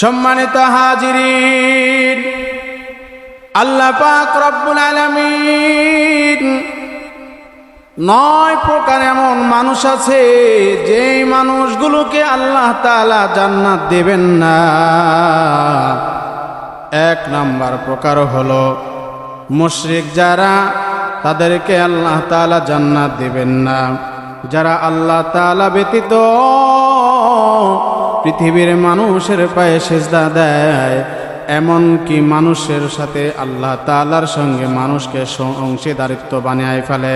সম্মানিত হাজিরিন, আল্লাহ পাক রব্বুল আলামিন 9 প্রকার এমন মানুষ আছে যেই মানুষগুলোকে আল্লাহ তাআলা জান্নাত দেবেন না। 1 নাম্বার প্রকার হলো মুশরিক যারা, তাদেরকে আল্লাহ তাআলা জান্নাত দেবেন না। যারা আল্লাহ তাআলা ব্যতীত পৃথিবীর মানুষের পায়ে সিজদা দেয়, এমন কি মানুষের সাথে আল্লাহ তাআলার সঙ্গে মানুষকে অংশীদারিত্ব বানিয়ে ফেলে।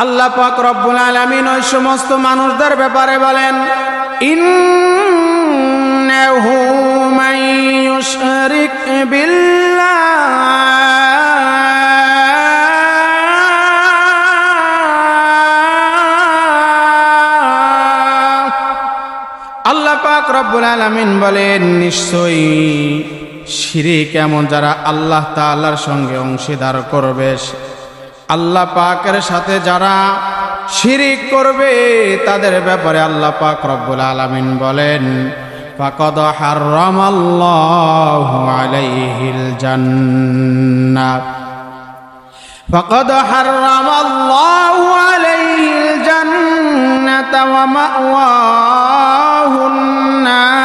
আল্লাহ পাক রব্বুল আলামিন ওই সমস্ত মানুষদের ব্যাপারে বলেন, ইন্নাহু মান ইউশরিক বিল্লাহ আল্লাহ পাক রব্বুল আলামিন বলেন, নিশ্চয়ই শিরিক এমন যারা আল্লাহ তাআলার সঙ্গে অংশীদার করবে, আল্লাহ পাকের সাথে যারা শিরিক করবে তাদের ব্যাপারে আল্লাহ পাক রব্বুল আলামিন বলেন, ফাকাদ হারামাল্লাহু আলাইহিল জান্নাহ ফাকাদ হারামাল্লাহু আলাইহিল জান্নাতা ওয়া মাওয়াহুন নার।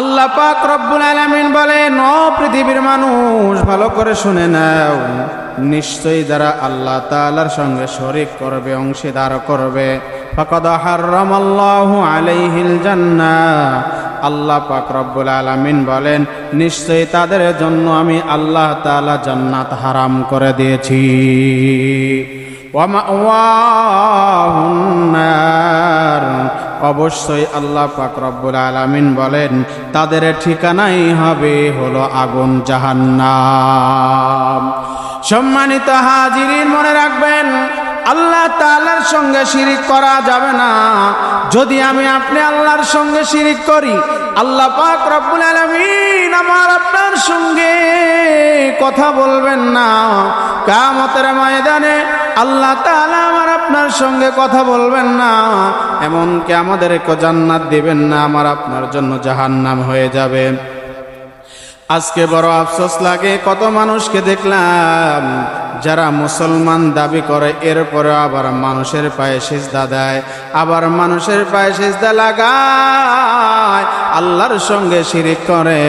আল্লাহ পাক রব্বুল আলামিন বলেন, ও পৃথিবীর মানুষ ভালো করে শুনে নাও, নিশ্চয়ই যারা আল্লাহ তাআলার সঙ্গে শরীক করবে, অংশীদার করবে, ফাকাদ হারামাল্লাহু আলাইহিল জান্নাহ, আল্লাহ পাক রব্বুল আলামিন বলেন, নিশ্চয়ই তাদের জন্য আমি আল্লাহ তাআলা জান্নাত হারাম করে দিয়েছি। ওয়া মাওয়াহুন নার, অবশ্যই আল্লাহ পাক রব্বুল আলামিন বলেন তাদের ঠিকানাই হবে হলো আগুন জাহান্নাম। সম্মানিত হাজিরিন, মনে রাখবেন আল্লাহ তাআলার সঙ্গে শিরিক করা যাবে না। যদি আমি আপনি আল্লাহর সঙ্গে শিরিক করি, আল্লাহ পাক রব্বুল আলামিন আমার আপনার সঙ্গে কথা বলবেন না। কিয়ামতের ময়দানে আল্লাহ তাআলা আমার আপনার সঙ্গে কথা বলবেন না, এমনকি আমাদেরকে জান্নাত দিবেন না, আমার আপনার জন্য জাহান্নাম হয়ে যাবে। আজকে বড় আফসোস লাগে, কত মানুষকে দেখলাম যারা মুসলমান দাবি করে, এরপরে আবার মানুষের পায়ে সিজদা দেয়, আবার মানুষের পায়ে সিজদা লাগায়, আল্লাহর সঙ্গে শিরিক করে।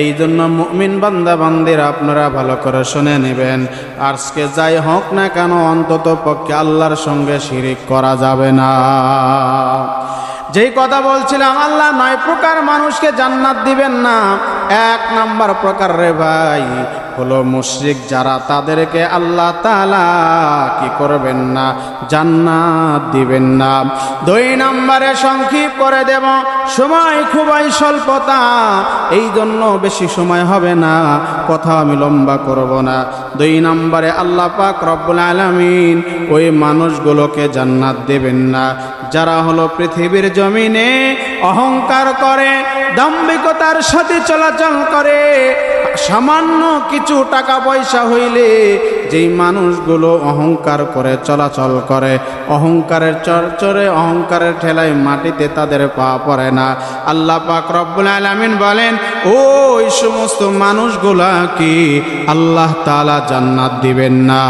এই জন্য মুমিন বান্দা বান্দিরা আপনারা ভালো করে শুনে নেবেন, আজকে যাই হোক না কেন অন্তত পক্ষে আল্লাহর সঙ্গে শিরিক করা যাবে না। যেই কথা বলছিলাম, আল্লাহ 9 প্রকার মানুষকে জান্নাত দিবেন না। 1 নাম্বার প্রকার রে ভাই হলো মুশরিক যারা, তাদেরকে আল্লাহ তাআলা কি করবেন না, জান্নাত দিবেন না। 2 নম্বরে সংক্ষেপ করে দেব, সময় খুবই স্বল্পতা, এই জন্য বেশি সময় হবে না, কথা আমি লম্বা করব না। 2 নম্বরে আল্লাহ পাক রব্বুল আলামিন ওই মানুষগুলোকে জান্নাত দেবেন না যারা হলো পৃথিবীর জমিনে অহংকার করে, দাম্ভিকতার সাথে চলাচল করে। সামান্য কিছু টাকা পয়সা হইলে যেই মানুষগুলো অহংকার করে চলাচল করে, অহংকারের চরচরে, অহংকারের ঠেলায় মাটিতে তাদের পা পড়ে না। আল্লাহ পাক রব্বুল আলামিন বলেন, ওই সমস্ত মানুষগুলা কি আল্লাহ তাআলা জান্নাত দিবেন না।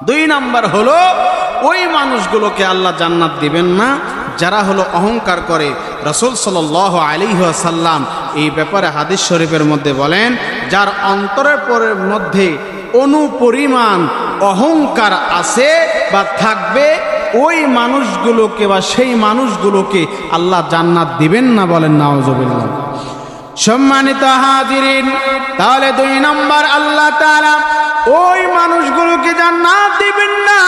2 নাম্বার হলো ওই মানুষগুলোকে আল্লাহ জান্নাত দিবেন না যারা হলো অহংকার করে। রাসূল সাল্লাল্লাহু আলাইহি ওয়াসাল্লাম এই ব্যাপারে হাদিস শরীফের মধ্যে বলেন, যার অন্তরের মধ্যে অনুপরিমাণ অহংকার আছে বা থাকবে, ওই মানুষগুলোকে বা সেই মানুষগুলোকে আল্লাহ জান্নাত দিবেন না। বলেন নাউজুবিল্লাহ। সম্মানিত হাজিরিন, তাহলে 2 নম্বর আল্লাহ তাআলা ওই মানুষগুলোকে জান্নাত দিবেন না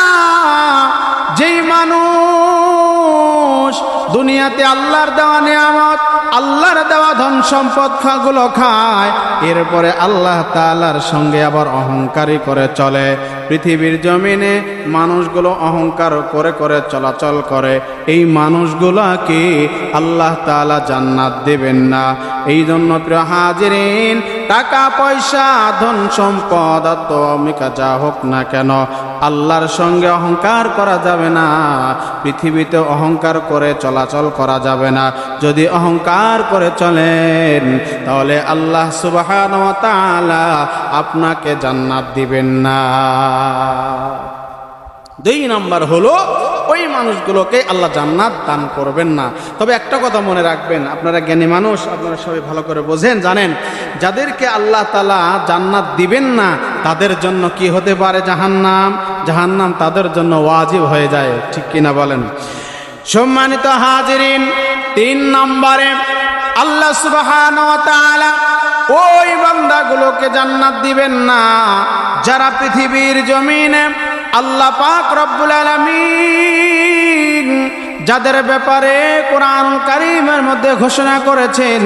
যেই মানুষ দুনিয়াতে আল্লাহর দেওয়া নিয়ামত, আল্লাহর দেওয়া ধন সম্পদ গুলো খায়, এরপরে আল্লাহ তাআলার সঙ্গে আবার অহংকারী করে চলে। পৃথিবীর জমিনে মানুষগুলো অহংকার করে করে চলাচল করে, এই মানুষগুলোকে আল্লাহ তাআলা জান্নাত দেবেন না। এই জন্য প্রিয় হাজিরিন, টাকা পয়সা ধন সম্পদ আত্মিকা যা হোক না কেন, আল্লাহর সঙ্গে অহংকার করা যাবে না। পৃথিবীতে অহংকার করে চলাচল করা যাবে না। যদি অহংকার করে চলেন তাহলে আল্লাহ সুবহানাহু ওয়া তাআলা আপনাকে জান্নাত দিবেন না। 2 নাম্বার হলো ওই মানুষগুলোকে আল্লাহ জান্নাত দান করবেন না। তবে একটা কথা মনে রাখবেন, আপনারা জ্ঞানী মানুষ, আপনারা সবাই ভালো করে বোঝেন, জানেন যাদেরকে আল্লাহ তাআলা জান্নাত দিবেন না তাদের জন্য কি হতে পারে? জাহান্নাম। জাহান্নাম তাদের জন্য ওয়াজিব হয়ে যায়, ঠিক কিনা বলেন? সম্মানিত হাজিরিন, 3 নম্বরে আল্লাহ সুবহানাহু ওয়া তাআলা ওই বান্দাগুলোকে জান্নাত দিবেন না যারা পৃথিবীর জমিনে আল্লাহ পাক রব্বুল আলামিন যাদের ব্যাপারে কোরআন কারীমের মধ্যে ঘোষণা করেছেন।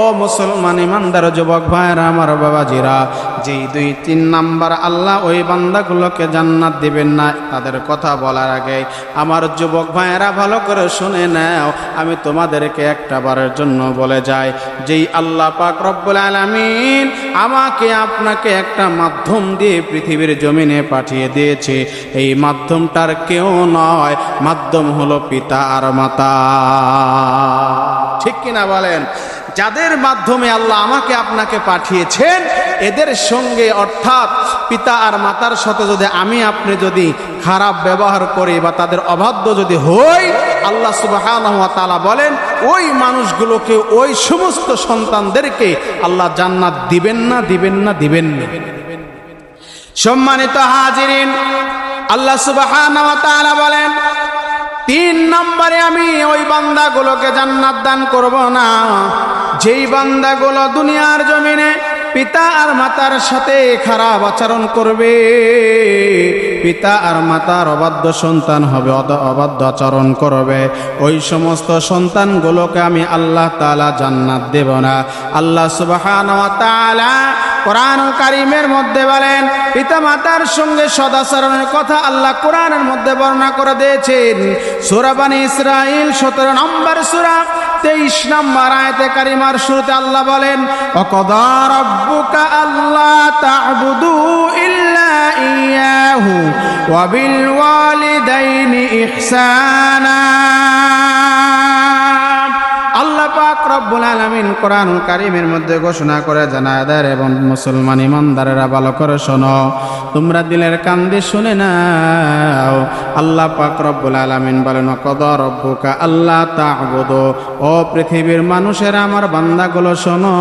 ও মুসলমান ইমানদার যুবক ভাইরা, আমার বাবাজিরা, যেই 2-3 নাম্বার আল্লাহ ওই বান্দাগুলোকে জান্নাত দিবেন না, তাদের কথা বলার আগে আমার যুবক ভাইরা ভালো করে শুনে নাও। আমি তোমাদেরকে একটা বারের জন্য বলে যাই, যেই আল্লাহ পাক রব্বুল আলামিন আমাকে আপনাকে একটা মাধ্যম দিয়ে পৃথিবীর জমিনে পাঠিয়ে দিয়েছে, এই মাধ্যমটার কেউ নয়, মাধ্যম হলো পিতা আর মাতা। ঠিক কিনা বলেন? যাদের মাধ্যমে আল্লাহ আমাকে আপনাকে পাঠিয়েছেন, এদের সঙ্গে অর্থাৎ পিতা আর মাতার সাথে যদি আমি আপনি যদি খারাপ ব্যবহার করি বা তাদের অবাধ্য যদি হই, আল্লাহ সুবহানাহু ওয়া তাআলা বলেন ওই মানুষগুলোকে, ওই সমস্ত সন্তানদেরকে আল্লাহ জান্নাত দিবেন না, দিবেন না, দিবেন না। সম্মানিত হাজিরিন, আল্লাহ সুবহানাহু ওয়া তাআলা বলেন 3 নম্বরে আমি ওই বান্দাগুলোকে জান্নাত দান করব না যেই বান্দাগুলো দুনিয়ার জমিনে পিতা আর মাতার সাথে খারাপ আচরণ করবে, পিতা আর মাতার অবাধ্য সন্তান হবে, অবাধ্য আচরণ করবে, ওই সমস্ত সন্তানগুলোকে আমি আল্লাহ তাআলা জান্নাত দেব না। আল্লাহ সুবহানাহু ওয়া তাআলা কোরআন কারীমের মধ্যে বলেন পিতা মাতার সঙ্গে সদাচরণের কথা আল্লাহ কোরআনের মধ্যে বর্ণনা করে দিয়েছেন। সূরা বনী ইসরাঈল 17 নম্বর সূরা 23 নম্বর আয়াতে কারিমার শুরুতে আল্লাহ বলেন, ওয়াকাদা রাব্বুকা আল্লা তা'বুদু ইল্লা ইয়াহু ওয়া বিল ওয়ালিদাইনি ইহসানা। আল্লাহ পাক রব্বুল আলামিন কোরআন কারীমের মধ্যে ঘোষণা করে জানায় দেয়, এবং মুসলমান ইমানদারেরা ভালো করে শোনো, তোমরা দিলের কান দিয়ে শুনে নাও। আল্লাহ পাক রব্বুল আলামিন বলেন, ওয়াকাদা রাব্বুকা আল্লা তা'বুদু, ও পৃথিবীর মানুষেরা, আমার বান্দাগুলো শোনো,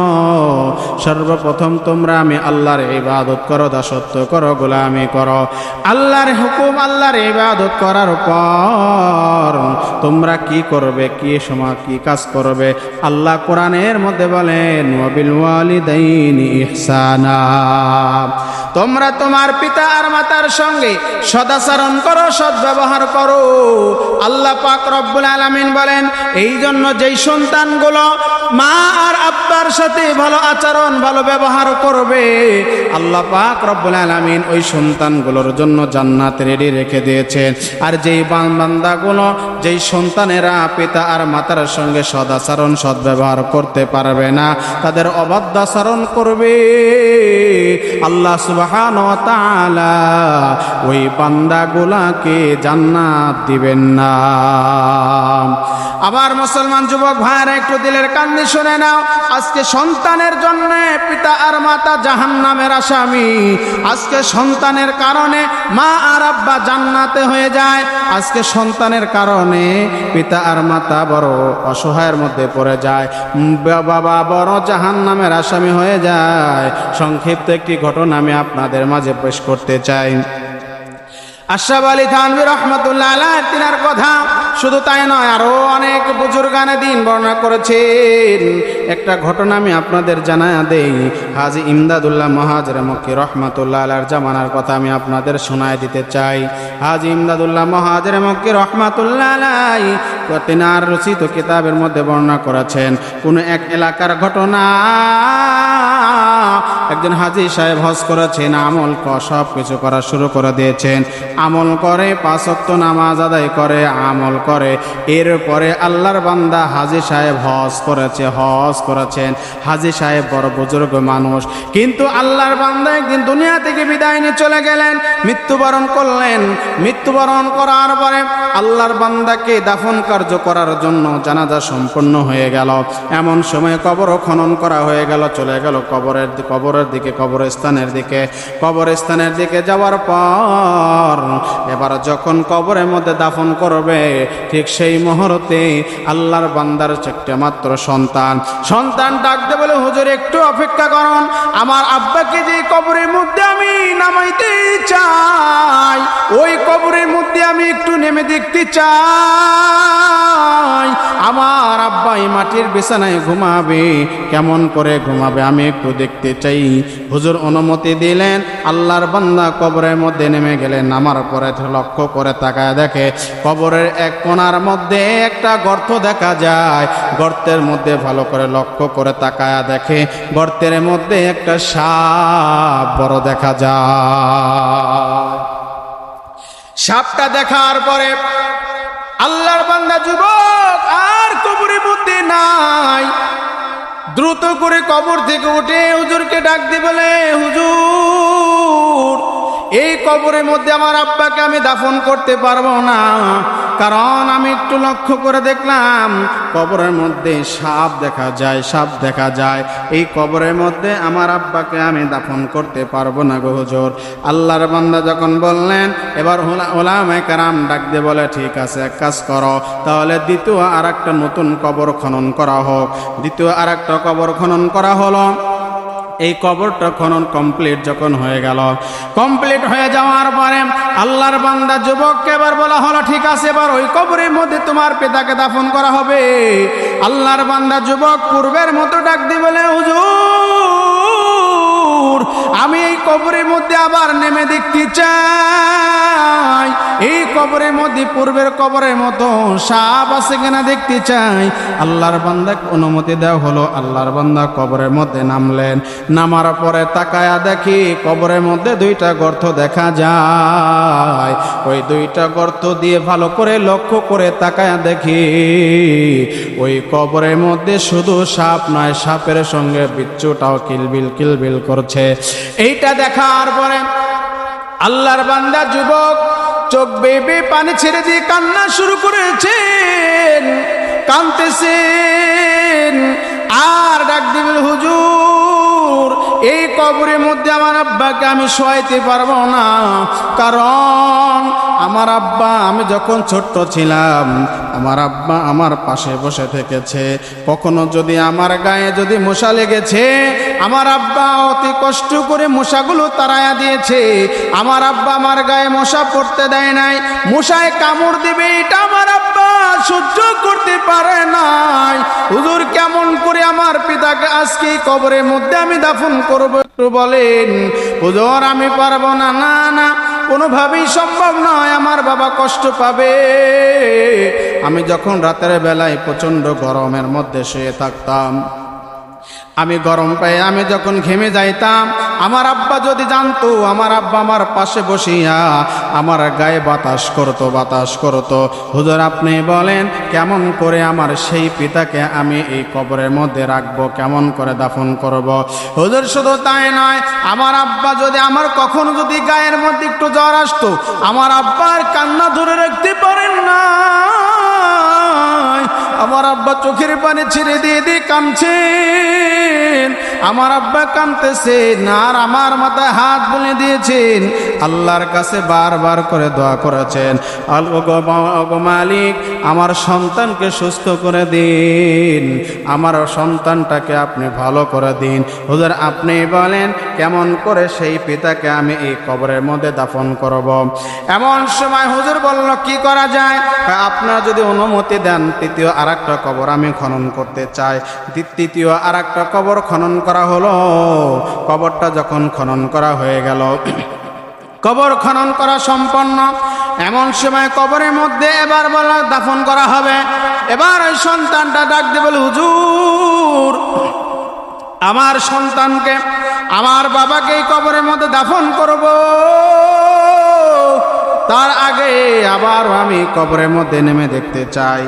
সর্বপ্রথম তোমরা আমি আল্লাহর ইবাদত করো, দাসত্ব করো, গোলামি করো। আল্লাহর হুকুম, আল্লাহর ইবাদত করার পর তোমরা কি করবে, কি সময় কি কাজ করবে? আল্লাহ কোরআনের মধ্যে বলেন, ওয়া বিল ওয়ালিদাইনি ইহসানা, তোমরা তোমার পিতা আর মাতার সঙ্গে সদাচরণ করো, সদ্ব্যবহার করো। আল্লাহ পাক রব্বুল আলামিন বলেন, এই জন্য যেই সন্তানগুলো মা আর আব্বার সাথে ভালো আচরণ, ভালো ব্যবহার করবে, আল্লাহ পাক রব্বুল আলামিন ওই সন্তানগুলোর জন্য জান্নাত রেডি রেখে দিয়েছেন। আর যেই বান্দাগুলো, যেই সন্তানেরা পিতা আর মাতার সঙ্গে সদাচরণ, সদ্ব্যবহার করতে পারবে না, তাদের অবাধ্য আচরণ করবে, আল্লাহ সুবহানাহু ওয়া তাআলা ওই বান্দাগুলাকে জান্নাত দিবেন না। আবার মুসলমান যুবক ভাইরা একটু দিলের কান দিয়ে শুনে নাও, আজকে সন্তানের জন্য পিতা আর মাতা জাহান্নামের আসামি। আজকে সন্তানের কারণে মা আর আব্বা জান্নাতে হয়ে যায়। আজকে সন্তানের কারণে পিতা আর মাতা বড় অসহায়ের মধ্যে পড়ে যায়, বাবা বড় জাহান্নামের আসামি হয়ে যায়। সংক্ষিপ্ত একটি ঘটনা আমি আপনাদের মাঝে পেশ করতে চাই। আশরাফ আলী থানভী রহমাতুল্লাহ আলাইহি তিনার কথা, শুধু তাই নয়, আরো অনেক বুজুর্গানে দিন বর্ণনা করেছেন। একটা ঘটনা আমি আপনাদের জানায়া দেই। হাজী ইমদাদুল্লাহ মুহাজির মক্কি রহমাতুল্লাহ আলাইহির জামানার কথা আমি আপনাদের শোনায় দিতে চাই। হাজী ইমদাদুল্লাহ মুহাজির মক্কি রহমাতুল্লাহ আলাইহি তিনার রচিত কিতাবের মধ্যে বর্ণনা করেছেন কোন এক এলাকার ঘটনা। একজন হাজী সাহেব হজ করেছেন, আমল সব কিছু করা শুরু করে দিয়েছেন, আমল করে 5 ওয়াক্ত নামাজ আদায় করে, আমল করে। এরপরে আল্লাহর বান্দা হাজী সাহেব হজ করেছেন। হাজী সাহেব বড় বুজুর্গ মানুষ, কিন্তু আল্লাহর বান্দা একদিন দুনিয়া থেকে বিদায় নিয়ে চলে গেলেন, মৃত্যুবরণ করলেন। মৃত্যুবরণ করার পরে আল্লাহর বান্দাকে দাফন কার্য করার জন্য জানাজা সম্পন্ন হয়ে গেল। এমন সময় কবর খনন করা হয়ে গেল, চলে গেল কবরস্থানের দিকে যাওয়ার পর এবার যখন কবরের মধ্যে দাফন করবে, ঠিক সেই মুহূর্তে আল্লাহর বান্দার একটা মাত্র সন্তান ডাকতে বলে, হুজুর একটু অপেক্ষা করুন, আমার আব্বাকে যে কবরের মধ্যে আমি নামাইতে চাই, ওই কবরের মধ্যে আমি একটু নেমে দেখতে চাই। আমার আব্বা এই মাটির বিছানায় ঘুমাবে, কেমন করে ঘুমাবে আমি একটু দেখতে চাই। হুজুর অনুমতি দিলেন। আল্লাহর বান্দা কবরের মধ্যে নেমে গেলেন। নামার পরে লক্ষ্য করে তাকায় দেখে কবরের এক কোণার মধ্যে একটা গর্ত দেখা যায়। গর্তের মধ্যে ভালো করে লক্ষ্য করে তাকায় দেখে গর্তের মধ্যে একটা সাপ বড় দেখা যায়। সাপটা দেখার পরে আল্লাহর বান্দা যুবক আর কবরের মধ্যে নাই, দ্রুত করে কবর থেকে উঠে হুজুরকে ডাক দিয়ে বলে, হুজুর এই কবরের মধ্যে আমার আব্বাকে আমি দাফন করতে পারবো না, কারণ আমি একটু লক্ষ্য করে দেখলাম কবরের মধ্যে সাপ দেখা যায়। এই কবরের মধ্যে আমার আব্বাকে আমি দাফন করতে পারবো না গো হুজুর। আল্লাহর বান্দা যখন বললেন, এবার উলামায়ে কেরাম ডাক দিয়ে বলে, ঠিক আছে, এক কাজ করো, তাহলে দ্বিতীয় আর একটা নতুন কবর খনন করা হোক। দ্বিতীয় আর একটা কবর খনন করা হলো। এই কবরটা খনন কমপ্লিট যখন হয়ে গেল, কমপ্লিট হয়ে যাওয়ার পরে আল্লাহর বান্দা যুবককে এবার বলা হলো, ঠিক আছে, এবার ওই কবরের মধ্যে তোমার পিতাকে দাফন করা হবে। আল্লাহর বান্দা যুবক পূর্বের মতো ডাক দিয়ে বলে, হুজুর আমি এই কবরের মধ্যে আবার নেমে দেখতে চাই, এই কবরের মধ্যে পূর্বের কবরের মতো সাপ আছে কিনা দেখতে চাই। আল্লাহর বান্দাকে অনুমতি দেওয়া হলো। আল্লাহর বান্দা কবরের মধ্যে নামলেন। নামার পরে তাকায়া দেখি কবরের মধ্যে 2টা গর্ত দেখা যায়। ওই 2টা গর্ত দিয়ে ভালো করে লক্ষ্য করে তাকায়া দেখি ওই কবরের মধ্যে শুধু সাপ নয়, সাপের সঙ্গে বিচ্ছুটাও কিলবিল করছে। এইটা দেখার পরে আল্লাহর বান্দা যুবক চোখ বেয়ে পানি ছেড়ে দিয়ে কান্না শুরু করেছেন, কাঁদতেছেন আর ডাক দিবেন, হুজুর এই কবরের মধ্যে আমার আব্বাকে আমি শোয়াইতে পারবো না, কারণ আমার আব্বা আমি যখন ছোট্ট ছিলাম আমার আব্বা আমার পাশে বসে থেকেছে। কখনো যদি আমার গায়ে যদি মশা লেগেছে, আমার আব্বা অতি কষ্ট করে মশাগুলো তাড়াইয়া দিয়েছে। আমার আব্বা আমার গায়ে মশা পড়তে দেয় নাই। মশায় কামড় দিবে এটা আমার আব্বা সহ্য করতে পারে নাই। হুজুর কেমন করে আমার পিতাকে আজকে কবরের মধ্যে আমি দাফন করব একটু বলেন। হুজুর আমি পারবো না, না না কোনোভাবেই সম্ভব নয়, আমার বাবা কষ্ট পাবে। আমি যখন রাতের বেলায় প্রচণ্ড গরমের মধ্যে শুয়ে থাকতাম, আমি গরম পায়ে আমি যখন ঘেমে যাইতাম, আমার আব্বা যদি জানতো, আমার আব্বা আমার পাশে বসিয়া আমার গায়ে বাতাস করতো। হুজুর আপনি বলেন কেমন করে আমার সেই পিতাকে আমি এই কবরের মধ্যে রাখবো, কেমন করে দাফন করব। হুজুর শুধু তাই নয়, আমার আব্বা যদি আমার কখনো যদি গায়ের মধ্যে একটু জ্বর আসতো, আমার আব্বার কান্না ধরে রাখতে পারেন না। আমার আব্বা চোখের পানি ছেড়ে দিয়ে কাঁদছেন, আমার আব্বা কাঁদতেছেন আর আমার মাথায় হাত বুলিয়ে দিয়েছেন, আল্লাহর কাছে বারবার করে দোয়া করেছেন, ওগো মালিক আমার সন্তানকে সুস্থ করে দিন, আমার সন্তানটাকে আপনি ভালো করে দিন। হুজুর আপনি বলেন কেমন করে সেই পিতাকে আমি এই কবরের মধ্যে দাফন করব। এমন সময় হুজুর বলল কি করা যায়, আপনারা যদি অনুমতি দেন তৃতীয় আর একটা কবর আমি খনন করতে চাই। তৃতীয় আর একটা কবর খনন করা হলো। কবরটা যখন খনন করা হয়ে গেল, কবর খনন করা সম্পন্ন, এমন সময় কবরের মধ্যে এবার বলা দাফন করা হবে। এবার ওই সন্তানটা ডাক দিয়ে বলে, হুজুর আমার সন্তানকে, আমার বাবাকে এই কবরের মধ্যে দাফন করব, তার আগে আবার আমি কবরের মধ্যে নেমে দেখতে চাই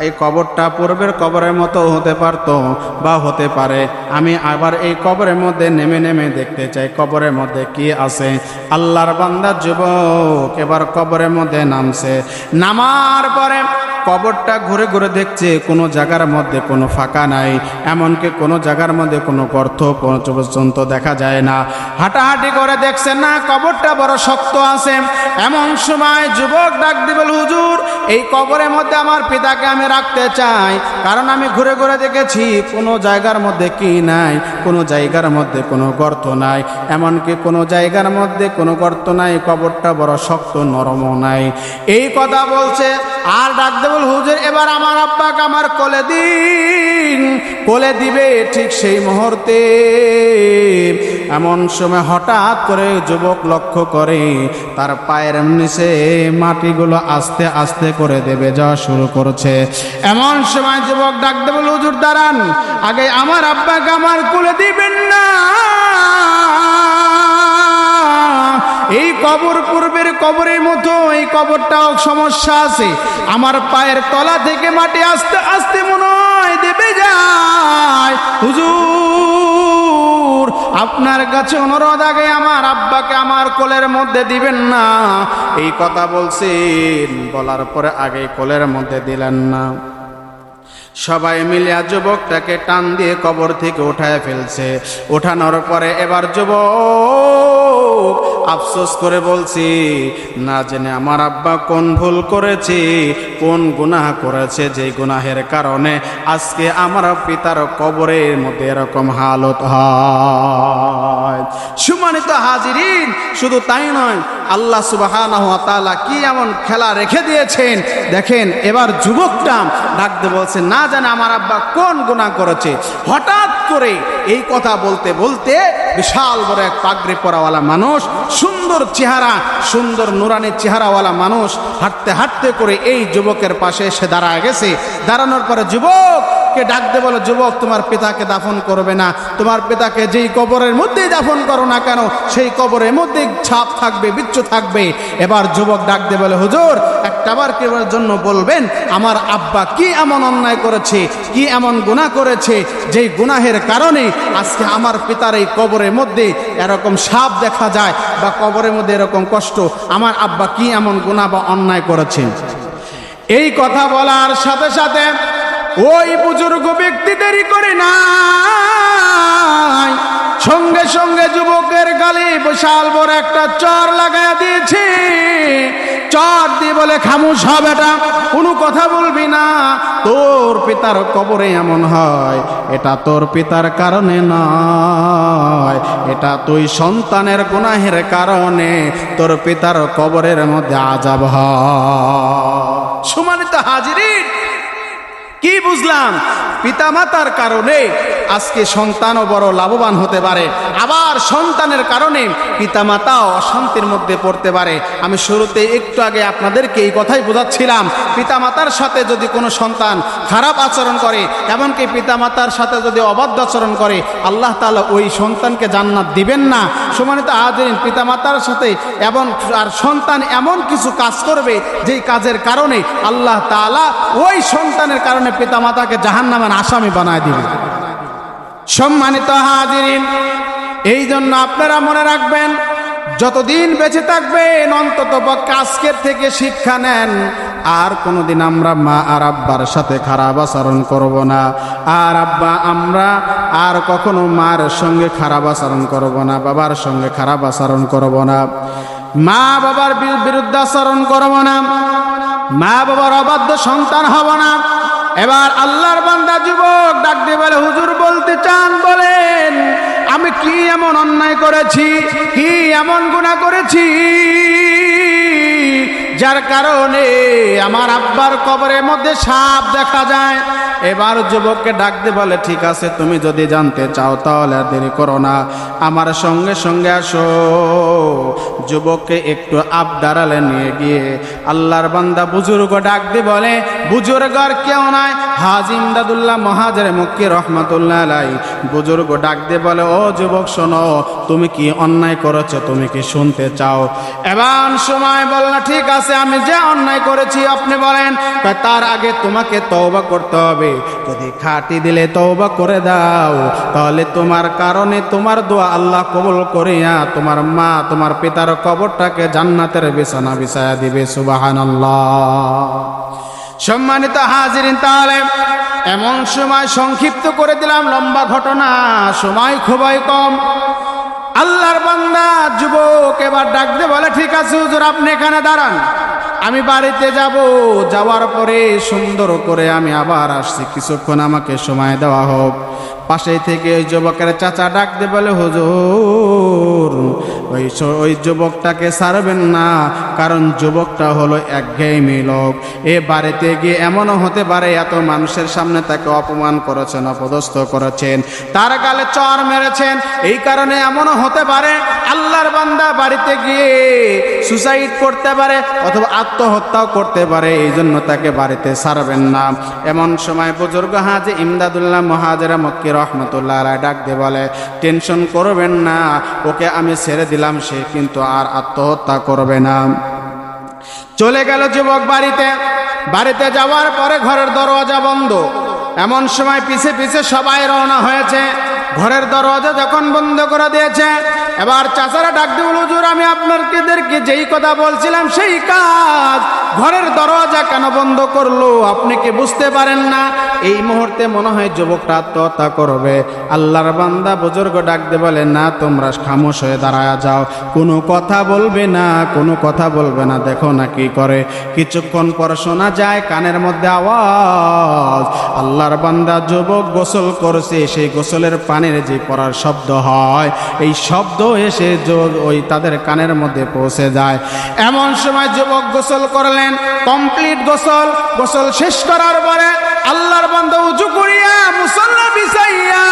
এই কবরটা পূর্বের কবরের মতো হতে পারতো বা হতে পারে। আমি আবার এই কবরের মধ্যে নেমে নেমে দেখতে চাই কবরের মধ্যে কি আছে। আল্লাহর বান্দা যুবক এবার কবরের মধ্যে নামছে। নামার পরে কবরটা ঘুরে ঘুরে দেখছে কোনো জায়গার মধ্যে কোনো ফাঁকা নাই, এমনকি কোনো জায়গার মধ্যে কোনো গর্ত পর্যন্ত দেখা যায় না। হাঁটাহাঁটি করে দেখছে না কবরটা বড় শক্ত আছে। এমন সময় যুবক ডাক দিবে, হুজুর এই কবরের মধ্যে আমার পিতাকে আমি রাখতে চাই, কারণ আমি ঘুরে ঘুরে দেখেছি কোনো জায়গার মধ্যে কি নাই, কোনো জায়গার মধ্যে কোনো গর্ত নাই, এমনকি কোনো জায়গার মধ্যে কোনো গর্ত নাই, কবরটা বড় শক্ত নরমও নাই। এই কথা বলছে আর ডাক দেব, হুজুর এবার আমার আব্বাকে আমার কোলে দিন। কোলে দিবে ঠিক সেই মুহূর্তে এমন সময় হঠাৎ করে যুবক লক্ষ্য করে তার পায়ের নিচে মাটিগুলো আস্তে আস্তে করে দেবে যাওয়া শুরু করছে। এমন সময় যুবক ডাক দেবে, হুজুর দাঁড়ান, আগে আমার আব্বাকে আমার কোলে দিবেন না। এই কবর পূর্বের কবরের মতো এই কবরটাও সমস্যা আছে। আমার পায়ের তলা থেকে মাটি আস্তে আস্তে মনে হয় দেবে যায়। হুজুর আপনার কাছে অনুরোধ, আগে আমার আব্বাকে আমার কোলের মধ্যে দিবেন না। এই কথা বলছেন, বলার পরে আগে কোলের মধ্যে দিলেন না। সবাই মিলে যুবকটাকে টান দিয়ে কবর থেকে উঠায় ফেলছে। ওঠানোর পরে এবার যুবক আফসোস করে বলছি, না জেনে আমার আব্বা কোন ভুল করেছে, কোন গুনাহ করেছে, যে গুনাহের কারণে আজকে আমার পিতার কবরের মধ্যে এরকম হালত হয়। সম্মানিত হাজিরিন, শুধু তাই নয়, আল্লাহ সুবহানাহু ওয়া তাআলা কি এমন খেলা রেখে দিয়েছেন দেখেন। এবার যুবকটা ডাকতে বলছে, না জানে আমার আব্বা কোন গুনাহ করেছে। হঠাৎ করে এই কথা বলতে বলতে বিশাল বড় এক পাগড়ি পরাওয়ালা মানুষ, সুন্দর চেহারা, সুন্দর নুরানি চেহারাওয়ালা মানুষ হাঁটতে হাঁটতে করে এই যুবকের পাশে এসে দাঁড়ায় গেছে। দাঁড়ানোর পরে যুবককে ডাকতে বলে, যুবক তোমার পিতাকে দাফন করবে না, তোমার পিতাকে যেই কবরের মধ্যেই দাফন করো না কেন সেই কবরের মধ্যে ছাপ থাকবে, বিচ্ছু থাকবে। এবার যুবক ডাকতে বলে, হুজুর একটাবার কেবল জন্য বলবেন আমার আব্বা কি এমন অন্যায় করেছে, কি এমন গুনাহ করেছে, যেই গুনাহের কারণে আজকে আমার পিতার এই কবরের মধ্যে এরকম সাপ দেখা যায় বা কবরের মধ্যে এরকম কষ্ট, আমার আব্বা কি এমন গুনাহ বা অন্যায় করেছে। এই কথা বলার সাথে সাথে ওই বুজুর্গ ব্যক্তি দেরি করে নাই, সঙ্গে সঙ্গে যুবকের গালে বিশাল বড় একটা চর লাগাইয়া দিয়েছে। চর দিয়ে বলে, খামোশ হ বেটা, কোনো কথা বলবি না। তোর পিতার কবরে এমন হয় এটা তোর পিতার কারণে নয়, এটা তুই সন্তানের গুনাহের কারণে তোর পিতার কবরের মধ্যে আযাব হয়। সম্মানিত হাজিরিন, কি বুঝলাম? পিতামাতার কারণে আজকে সন্তানও বড় লাভবান হতে পারে, আবার সন্তানের কারণে পিতামাতাও অশান্তির মধ্যে পড়তে পারে। আমি শুরুতে একটু আগে আপনাদেরকে এই কথাই বোঝাচ্ছিলাম, পিতামাতার সাথে যদি কোনো সন্তান খারাপ আচরণ করে, এমনকি পিতামাতার সাথে যদি অবাধ্য আচরণ করে, আল্লাহ তাআলা ওই সন্তানকে জান্নাত দিবেন না। সম্মানিত হাজিরিন, পিতামাতার সাথে এবং আর সন্তান এমন কিছু কাজ করবে যেই কাজের কারণে আল্লাহ তাআলা ওই সন্তানের কারণে পিতামাতাকে জাহান্নামের আসামি বানায় দিবে। সম্মানিত হাজিরিন, এই জন্য আপনারা মনে রাখবেন, যতদিন বেঁচে থাকবেন অন্তত আজকের থেকে শিক্ষা নেন, আর কোনোদিন আমরা মা আর আব্বার সাথে খারাপ আচরণ করব না। আর আব্বা আমরা আর কখনো মার সঙ্গে খারাপ আচরণ করব না, বাবার সঙ্গে খারাপ আচরণ করব না, মা বাবার বিরুদ্ধে আচরণ করব না, মা বাবার অবাধ্য সন্তান হব না। এবার আল্লাহর বান্দা যুবক ডাক দিয়ে বলে, হুজুর বলতে চান বলেন, আমি কি এমন অন্যায় করেছি, কি এমন গুনাহ করেছি যার কারণে আমার আব্বার কবরের মধ্যে সাপ দেখা যায়? এবার যুবককে ডাক দিয়ে বলে, ঠিক আছে তুমি যদি জানতে চাও তাহলে আর দেরি করো না, আমার সঙ্গে সঙ্গে আসো। যুবককে একটু আবদারালে নিয়ে গিয়ে আল্লাহর বান্দা বুজুর্গ ডাক দিয়ে বলে, বুজুর্গ আর কেউ নাই, হাজী ইমদাদুল্লাহ মহাজের মক্কি রহমাতুল্লাহ আলাইহি। বুজুর্গ ডাক দিয়ে বলে, ও যুবক শোনো, তুমি কি অন্যায় করেছো, তুমি কি শুনতে চাও? এমন সময় বলল, ঠিক আছে, আমি যে অন্যায় করেছি আপনি বলেন। তার আগে তোমাকে তওবা করতে হবে, যদি খাঁটি দিলে তওবা করে দাও, তাহলে তোমার কারণে তোমার দোয়া আল্লাহ কবুল করিয়া তোমার মা তোমার পিতার কবরটাকে জান্নাতের বিছানা বিছায়া দিবে। সুবহানাল্লাহ। সম্মানিত হাজিরিন, তাহলে এমন সময় সংক্ষিপ্ত করে দিলাম, লম্বা ঘটনা, সময় খুবই কম। আল্লাহর বান্দা যুবক এবার ডাক দিয়ে বলে, ঠিক আছে হুজুর, আপনি এখানে দাঁড়ান, আমি বাড়িতে যাব, যাওয়ার পরে সুন্দর করে আমি আবার আসছি, কিছুক্ষণ আমাকে সময় দেওয়া হোক। পাশে থেকে ওই যুবকের চাচা ডাক দিয়ে বলে, হুজুর ওই যুবকটাকে ছাড়বেন না, কারণ যুবকটা হলো একঘেয়েমি লোক। এ বাড়িতে গিয়ে এমনও হতে পারে এত মানুষের সামনে তাকে অপমান করেছেন, অপদস্থ করেছেন, তার গালে চড় মেরেছেন, এই কারণে এমনও হতে পারে আল্লাহর বান্দা বাড়িতে গিয়ে সুসাইড করতে পারে অথবা আত্মহত্যাও করতে পারে, এই জন্য তাকে বাড়িতে ছাড়বেন না। এমন সময় বুজুর্গ হাজী ইমদাদুল্লাহ মহাজেরা মক্কি রহমতুল্লাহ আলাইহি ডাক দিয়ে বলে, টেনশন করবেন না, ওকে আমি ছেড়ে দিলাম, সে কিন্তু আর আত্মহত্যা করবে না। চলে গেল যুবক বাড়িতে। বাড়িতে যাওয়ার পরে ঘরের দরওয়াজা বন্ধ। এমন সময় পিছে পিছে সবাই রওনা হয়েছে। ঘরের দরওয়াজা যখন বন্ধ করে দিয়েছে, এবার চাচারা ডাক দিয়ে বলল, হুজুর আমি আপনাদেরকে যেই কথা বলছিলাম সেই কাজ, ঘরের দরওয়াজা কেন বন্ধ করলো, আপনি কি বুঝতে পারেন না? এই মুহূর্তে মনে হয় যুবকটা আত্মহত্যা করবে। আল্লাহর বান্দা বুজুর্গ ডাক দিয়ে বলে, না, তোমরা খামোশ হয়ে দাঁড়ায়া যাও, কোনো কথা বলবে না, কোনো কথা বলবে না, দেখো না কি করে। কিছুক্ষণ পর শোনা যায় কানের মধ্যে আওয়াজ, আল্লাহর বান্দা যুবক গোসল করছে, সেই গোসলের পানির যে পড়ার শব্দ হয়, এই শব্দ এসে ওই তাদের কানের মধ্যে পৌঁছে যায়। এমন সময় যুবক গোসল করলেন, কমপ্লিট গোসল শেষ করার পরে আল্লাহর বান্দা উজু করিয়া মুসল্লা বিছাইয়া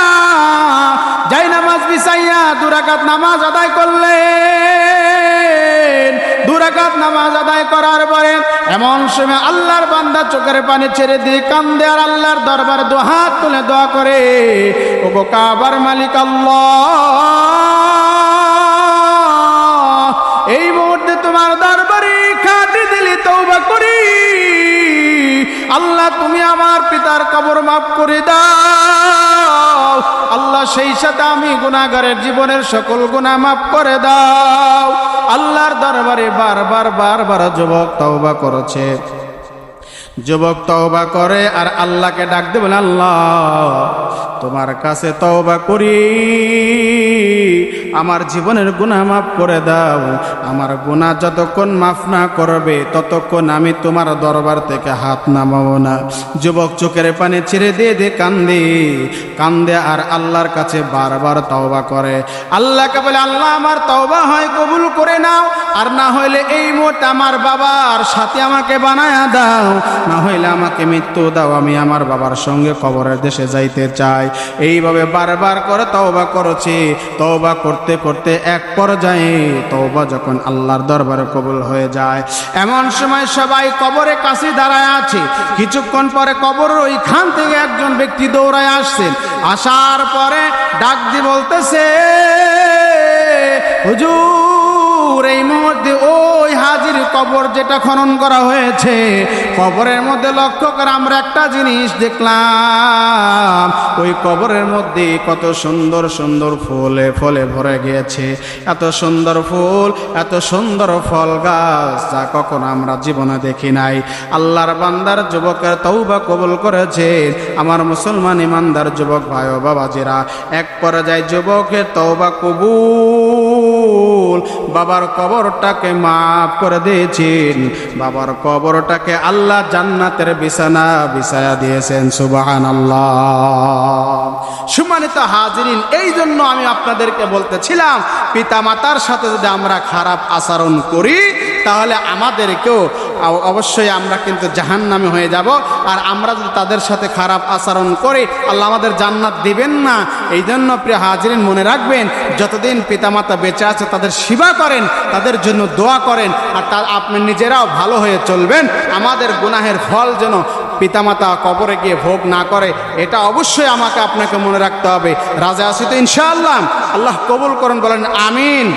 যাই নামাজ বিছাইয়া 2 রাকাত নামাজ আদায় করলেন। 2 রাকাত নামাজ আদায় করার পরে এমন সময় আল্লাহর বান্দা চোখের পানি ছেড়ে দিয়ে কান্দে আর আল্লাহর দরবারে 2 হাত তুলে দোয়া করে, ওগো কাবার মালিক আল্লাহ, এই মুহূর্তে তোমার দরবারে খাঁটি দিলি তওবা করি, আল্লাহ তুমি আমার পিতার কবর মাফ করে দাও, আল্লাহ সেই সাথে আমি গুনাহগারের জীবনের সকল গুনাহ মাফ করে দাও। আল্লাহর দরবারে বারবার যুবক তওবা করেছে। যুবক তওবা করে আর আল্লাহকে ডাক দিয়ে বলে, আল্লাহ তোমার কাছে তওবা করি, আমার জীবনের গুনাহ মাফ করে দাও, আমার গুনাহ যতক্ষণ মাফ না করবে ততক্ষণ আমি তোমার দরবার থেকে হাত নামাবো না। যুবক চোখের পানি ছেড়ে দিয়ে কান্দে আর আল্লাহর কাছে বারবার তওবা করে। আল্লাহকে বলে, আল্লাহ আমার তওবা হয় কবুল করে নাও, আর না হইলে এই মুহূর্তে আমার বাবার সাথে আমাকে বানায়া দাও, না হইলে আমাকে মৃত্যু দাও, আমি আমার বাবার সঙ্গে কবরের দেশে যাইতে চাই। এইভাবে বারবার করে তওবা করেছে। তওবা করতে করতে এক পর্যায়ে তওবা যখন আল্লাহর দরবারে কবুল হয়ে যায়, এমন সময় সবাই কবরে কাছে দাঁড়ায় আছে। কিছুক্ষণ পরে কবরের ওইখান থেকে একজন ব্যক্তি দৌড়ায় আসছেন। আসার পরে ডাক দিয়ে বলতেছে, হুজুর এই মুহূর্তে ওই হাজির কবর যেটা খনন করা হয়েছে, কবরের মধ্যে লক্ষ্য করে আমরা একটা জিনিস দেখলাম, ওই কবরের মধ্যে কত সুন্দর সুন্দর ফুলে ফলে ভরে গিয়েছে, এত সুন্দর ফুল, এত সুন্দর ফল গাছ যা কখনো আমরা জীবনে দেখি নাই। আল্লাহর বান্দার যুবকের তওবা কবুল করেছে। আমার মুসলমান ইমানদার যুবক ভাই ও বাবাজিরা, এক পর্যায়ে যুবকের তওবা কবুল, বাবার কবরটাকে মাফ করে দিয়েছেন, বাবার কবরটাকে আল্লাহ জান্নাতের বিছানা বিছায়া দিয়েছেন। সুবহানাল্লাহ। সম্মানিত হাজিরিন, এই জন্য আমি আপনাদেরকে বলতেছিলাম, পিতা মাতার সাথে যদি আমরা খারাপ আচরণ করি তাহলে আমাদেরকেও অবশ্যই আমরা কিন্তু জাহান্নামে হয়ে যাব। আর আমরা যদি তাদের সাথে খারাপ আচরণ করি আল্লাহ আমাদের জান্নাত দিবেন না। এই জন্য প্রিয় হাজিরিন মনে রাখবেন, যতদিন পিতামাতা বেঁচে আছে তাদের সেবা করেন, তাদের জন্য দোয়া করেন, আর আপনি নিজেরাও ভালো হয়ে চলবেন। আমাদের গুনাহের ফল যেন পিতামাতা কবরে গিয়ে ভোগ না করে, এটা অবশ্যই আমাকে আপনাকে মনে রাখতে হবে। রাজা আছি তো ইনশাআল্লাহ, আল্লাহ কবুল করুন, বলেন আমিন।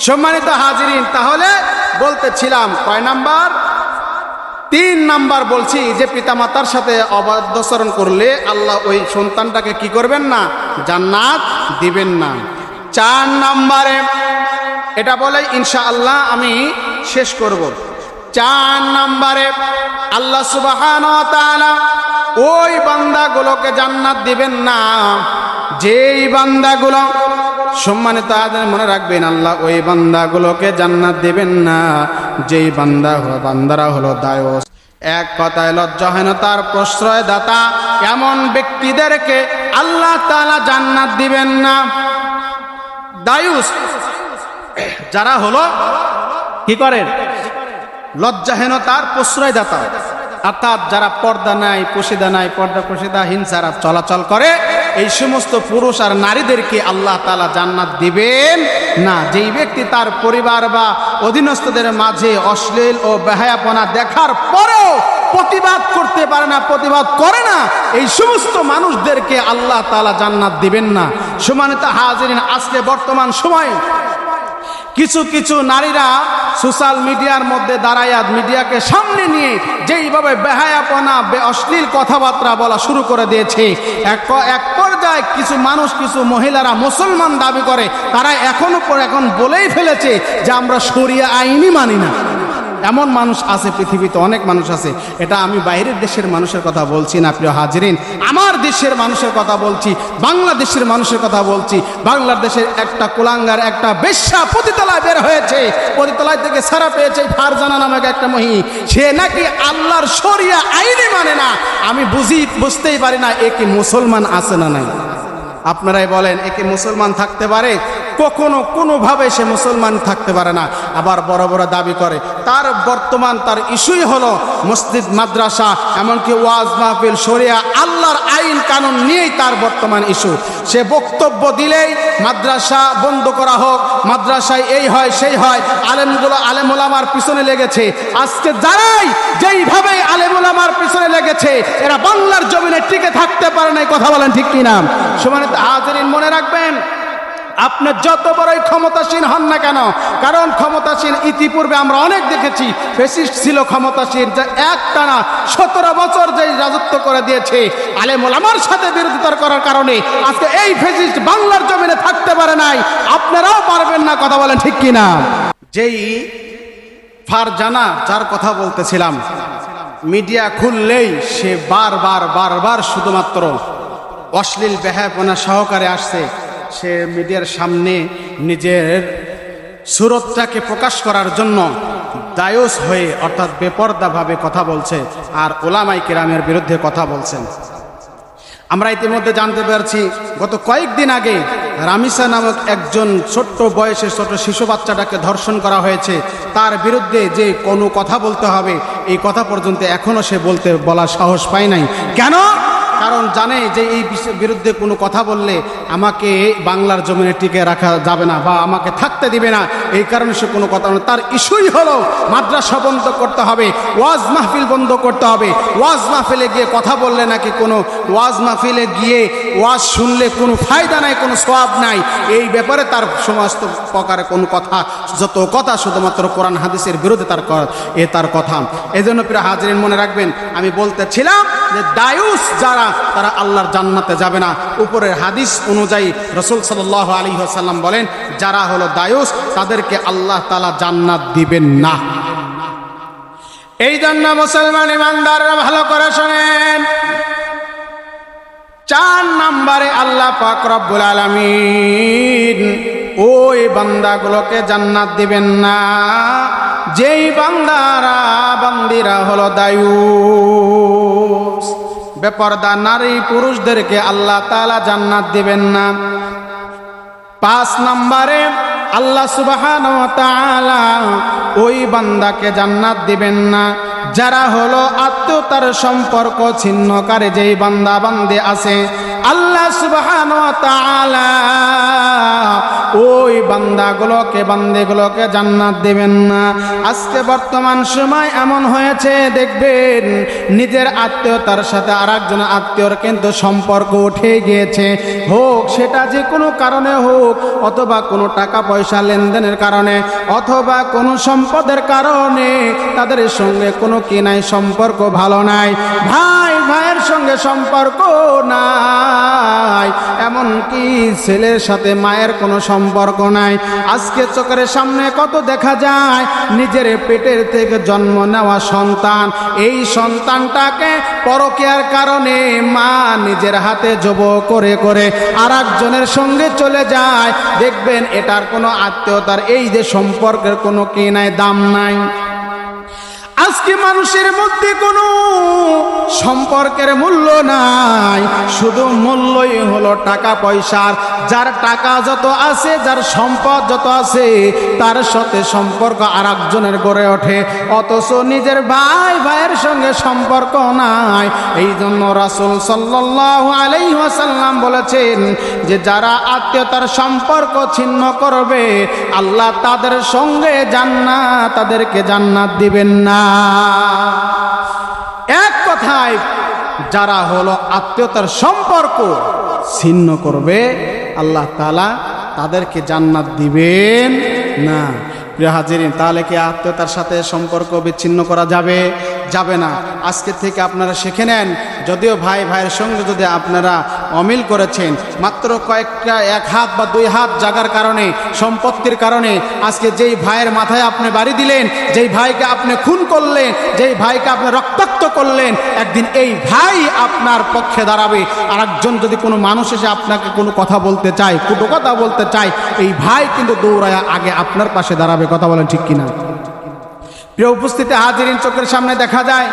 সম্মানিত হাজিরিন, তাহলে বলতেছিলাম কয় নাম্বার? 3 নাম্বার বলছি যে পিতামাতার সাথে অবাধ্যাচরণ করলে আল্লাহ ওই সন্তানটাকে কি করবেন না? জান্নাত দিবেন না। 4 নাম্বারে এটা বলে ইনশাআল্লাহ আমি শেষ করব। 4 নাম্বারে আল্লাহ সুবহানাহু ওয়া তাআলা ওই বান্দাগুলোকে জান্নাত দিবেন না যেই বান্দাগুলো, সম্মানিত আদের মনে রাখবেন, আল্লাহ ওই বান্দাগুলোকে জান্নাত দিবেন না যেই বান্দারা হলো দায়ুস। এক কথায় লজ্জাহীনতার প্রশ্রয়দাতা এমন ব্যক্তিদেরকে আল্লাহ তাআলা জান্নাত দিবেন না। দায়ুস যারা হলো কি করেন? লজ্জাহীনতার প্রশ্রয়দাতা, অর্থাৎ যারা পর্দা নাই, পশিদা নাই, পর্দা পশিদাহীন যারা চলাচল করে, এই সমস্ত পুরুষ আর নারীদেরকে আল্লাহ তাআলা জান্নাত দিবেন না। যেই ব্যক্তি তার পরিবার বা অধীনস্থদের মাঝে অশ্লীল ও বেহায়াপনা দেখার পরেও প্রতিবাদ করতে পারে না, প্রতিবাদ করে না, এই সমস্ত মানুষদেরকে আল্লাহ তাআলা জান্নাত দিবেন না। সম্মানিত হাজিরিন, আজকে বর্তমান সময়ে কিছু কিছু নারীরা সোশ্যাল মিডিয়ার মধ্যে দাঁড়াইয়া মিডিয়াকে সামনে নিয়ে যেইভাবে বেহায়াপনা অশ্লীল কথাবার্তা বলা শুরু করে দিয়েছে, এক পর্যায়ে কিছু মানুষ, কিছু মহিলারা মুসলমান দাবি করে, তারা এখন বলেই ফেলেছে যে আমরা শরিয়া আইনই মানি না। এমন মানুষ আছে পৃথিবীতে, অনেক মানুষ আছে। এটা আমি বাইরের দেশের মানুষের কথা বলছি না প্রিয় হাজিরিন, আমার দেশের মানুষের কথা বলছি, বাংলাদেশের মানুষের কথা বলছি। বাংলাদেশের একটা কুলাঙ্গার, একটা বেশ্যা পতিতলায় বের হয়েছে, পতিতলায় থেকে ছাড়া পেয়েছে ফারজানা নামক একটা মহি, সে নাকি আল্লাহর শরিয়া আইনই মানে না। আমি বুঝতেই পারি না এ কি মুসলমান আছে না নাই? আপনারাই বলেন, এ কি মুসলমান থাকতে পারে? কখনো কোনোভাবে সে মুসলমান থাকতে পারে না। আবার বড় বড় দাবি করে। তার বর্তমান তার ইস্যুই হলো মসজিদ, মাদ্রাসা, এমনকি ওয়াজ মাহফিল, শরিয়া, আল্লাহর আইন কানুন নিয়েই তার বর্তমান ইস্যু। সে বক্তব্য দিলেই মাদ্রাসা বন্ধ করা হোক, মাদ্রাসায় এই হয় সেই হয়, আলেম ওলামার পিছনে লেগেছে। আজকে যারাই যেইভাবে আলেম ওলামার পিছনে লেগেছে, এরা বাংলার জমিনে টিকে থাকতে পারে না। কথা বলেন ঠিক কিনা? সম্মানিত হাজিরিন, মনে রাখবেন, আপনি যত বড়ই ক্ষমতাসীন হন না কেন, কারণ ক্ষমতাসীন ইতিপূর্বে আমরা অনেক দেখেছি, ফ্যাসিস্ট ছিল ক্ষমতাসীন, যে একটানা 17 বছর যে রাজত্ব করে দিয়েছে আলেম ওলামার সাথে বিরোধিতা করার কারণে আজকে এই ফ্যাসিস্ট বাংলার জমিনে থাকতে পারে নাই। আপনারাও পারবেন না। কথা বলেন ঠিক কিনা? যেই ফারজানা যার কথা বলতেছিলাম, মিডিয়া খুললেই সে বারবার শুধুমাত্র অশ্লীল বেহায়াপনা সহকারে আসছে। সে মিডিয়ার সামনে নিজের সুরতটাকে প্রকাশ করার জন্য দায়ুস হয়ে, অর্থাৎ বেপরদাভাবে কথা বলছে, আর ওলামায়ে কেরামের বিরুদ্ধে কথা বলছেন। আমরা ইতিমধ্যে জানতে পারছি, গত কয়েকদিন আগে রামিসা নামক একজন ছোট্ট বয়সের ছোট শিশু বাচ্চাটাকে ধর্ষণ করা হয়েছে। তার বিরুদ্ধে যে কোনো কথা বলতে হবে, এই কথা পর্যন্ত এখনও সে বলার সাহস পায় নাই। কেন? কারণ জানে যে এই বিরুদ্ধে কোনো কথা বললে আমাকে বাংলার জমিনে টিকে রাখা যাবে না বা আমাকে থাকতে দিবে না। এই কারণে সে কোনো কথা বলে। তার ইস্যুই হলো মাদ্রাসা বন্ধ করতে হবে, ওয়াজ মাহফিল বন্ধ করতে হবে। ওয়াজ মাহফিলে গিয়ে কথা বললে নাকি কোনো ওয়াজ মাহফিলে গিয়ে ওয়াজ শুনলে কোনো ফায়দা নাই, কোনো সওয়াব নাই। এই ব্যাপারে তার সমস্ত প্রকারে কোনো কথা, যত কথা শুধুমাত্র কোরআন হাদিসের বিরুদ্ধে তার কথা। এই জন্য প্রিয় হাজিরিন, মনে রাখবেন, আমি বলতেছিলাম যে দায়ুস যারা, তারা আল্লাহর জান্নাতে যাবে না। উপরের হাদিস অনুযায়ী রাসূল সাল্লাল্লাহু আলাইহি ওয়াসাল্লাম বলেন, যারা হলো দায়ুস তাদেরকে আল্লাহ তাআলা জান্নাত দিবেন না। এই জন্য মুসলমান ইমানদাররা ভালো করে শুনেন, 4 নম্বরে আল্লাহ পাক রব্বুল আলামিন ওই বান্দাগুলোকে জান্নাত দিবেন না যেই বান্দিরা হলো দায়ুস। বেপরদা নারী পুরুষদেরকে আল্লাহ তাআলা জান্নাত দিবেন না। 5 নম্বরে আল্লাহ সুবহানাহু ওয়া তাআলা ওই বান্দাকে জান্নাত দিবেন না যারা হলো আত্মীয়তার সম্পর্ক ছিন্নকারী যেই বান্দা বান্দে আছে। আল্লাহ সুবহানাহু ওয়া তাআলা ওই বান্দেগুলোকে জান্নাত দেবেন না। আজকে বর্তমান সময় এমন হয়েছে, দেখবেন নিজের আত্মীয়তার সাথে আরেকজনের আত্মীয়র কিন্তু সম্পর্ক উঠে গিয়েছে, হোক সেটা যে কোনো কারণে হোক, অথবা কোনো টাকা পয়সা লেনদেনের কারণে, অথবা কোনো সম্পদের কারণে তাদের সঙ্গে কোনো কি নাই, সম্পর্ক ভালো নাই, ভাই ভাইয়ের সঙ্গে সম্পর্ক নাই, এমনকি ছেলের সাথে মায়ের কোনো সম্পর্ক নাই। আজকে চোখের সামনে কত দেখা যায়, নিজের পেটের থেকে জন্ম নেওয়া সন্তান, এই সন্তানটাকে পরকীয়ার কারণে মা নিজের হাতে জবাই করে করে আরেকজনের সঙ্গে চলে যায়। দেখবেন এটার কোনো আত্মীয়তার এই যে সম্পর্কের কোনো কি নাই, দাম নাই। আজকে মানুষের মধ্যে কোনো সম্পর্কের মূল্য নাই, শুধু মূল্যই হলো টাকা পয়সার। যার টাকা যত আছে, যার সম্পদ যত আছে, তার সাথে সম্পর্ক আরেকজনের গড়ে ওঠে, অথচ নিজের ভাই ভাইয়ের সঙ্গে সম্পর্ক নাই। এই জন্য রাসূল সাল্লাল্লাহু আলাইহি ওয়াসাল্লাম বলেছেন যে যারা আত্মীয়তার সম্পর্ক ছিন্ন করবে, আল্লাহ তাদের সঙ্গে তাদেরকে জান্নাত দিবেন না। এক কথায় যারা হলো আত্মীয়তার সম্পর্ক ছিন্ন করবে, আল্লাহ তাআলা তাদেরকে জান্নাত দিবেন না। প্রিয় হাজিরিন, তাহলে কি আত্মীয়তার সাথে সম্পর্ক বিচ্ছিন্ন করা যাবে? যাবে না। আজকে থেকে আপনারা শিখে নেন, যদিও ভাই ভাইয়ের সঙ্গে যদি আপনারা অমিল করেছেন, মাত্র কয়েকটা এক হাত বা দুই হাত জায়গার কারণে, সম্পত্তির কারণে আজকে যেই ভাইয়ের মাথায় আপনি বাড়ি দিলেন, যেই ভাইকে আপনি খুন করলেন, যেই ভাইকে আপনি রক্তাক্ত করলেন, একদিন এই ভাই আপনার পক্ষে দাঁড়াবে। আর একজন যদি কোনো মানুষ এসে আপনাকে কোনো কথা বলতে চায়, কুটো কথা বলতে চায়, এই ভাই কিন্তু দৌড়ায় আগে আপনার পাশে দাঁড়াবে। কথা বলেন ঠিক কিনা? প্রিয় উপস্থিতি হাজিরিন, চোখের সামনে দেখা যায়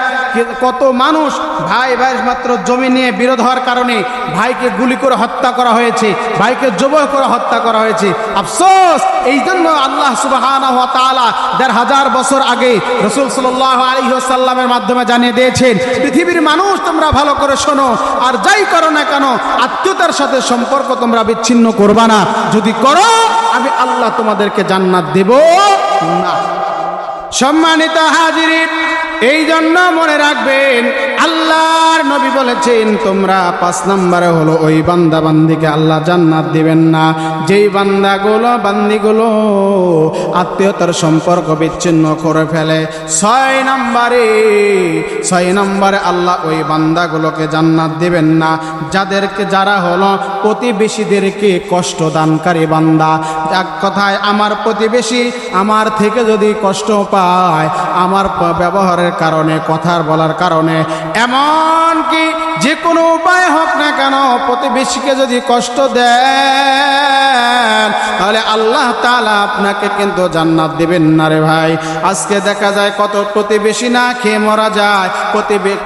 কত মানুষ ভাই ভাই মাত্র জমি নিয়ে বিরোধ হওয়ার কারণে ভাইকে গুলি করে হত্যা করা হয়েছে, ভাইকে জবাই করে হত্যা করা হয়েছে। আফসোস, এই জন্য আল্লাহ সুবহানাহু ওয়া তাআলা ১৫০০ বছর আগে রাসূল সাল্লাল্লাহু আলাইহি ওয়াসাল্লামের মাধ্যমে জানিয়ে দিয়েছেন, পৃথিবীর মানুষ তোমরা ভালো করে শোনো, আর যাই করো না কেন আত্মীয়তার সাথে সম্পর্ক তোমরা বিচ্ছিন্ন করবা না। যদি করো, আমি আল্লাহ তোমাদেরকে জান্নাত দেব না। সম্মানিত হাজিরিন, এই জন্য মনে রাখবেন, আল্লাহর নবী বলেছেন তোমরা ৫ নম্বরে হলো ওই বান্দা বান্দিকে আল্লাহ জান্নাত দিবেন না যেই বান্দিগুলো আত্মীয়তার সম্পর্ক বিচ্ছিন্ন করে ফেলে। ৬ নম্বরে আল্লাহ ওই বান্দাগুলোকে জান্নাত দিবেন না যারা হলো প্রতিবেশীদেরকে কষ্ট দানকারী বান্দা। এক কথায়, আমার প্রতিবেশী আমার থেকে যদি কষ্ট পায়, আমার ব্যবহারের কারণে, কথার বলার কারণে, এমন কি যে কোনো উপায় হোক না কেন প্রতিবেশীকে যদি কষ্ট দেন, তাহলে আল্লাহ তাআলা আপনাকে কিন্তু জান্নাত দিবেন না রে ভাই। আজকে দেখা যায় কত প্রতিবেশী না খেয়ে মারা যায়,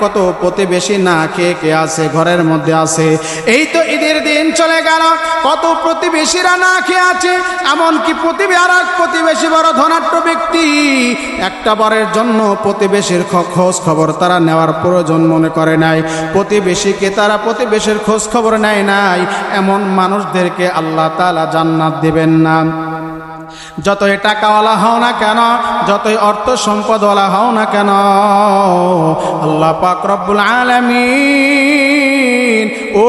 কত প্রতিবেশী না খেয়ে কে আছে, ঘরের মধ্যে আছে। এই তো ঈদের দিন চলে গেল, কত প্রতিবেশীরা না খেয়ে আছে। এমনকি আর এক প্রতিবেশী বড় ধনাঢ্য ব্যক্তি, একটা বারের জন্য প্রতিবেশীর খোঁজ খবর তারা নেওয়ার প্রয়োজন মনে করে নাই, প্রতিবেশীর খোঁজ খবর নেয় নাই। এমন মানুষদেরকে আল্লাহ তাআলা জান্নাত দিবেন না। যতই টাকাওয়ালা হও না কেন, যতই অর্থ সম্পদওয়ালা হও না কেন, আল্লাহ পাক রব্বুল আলামিন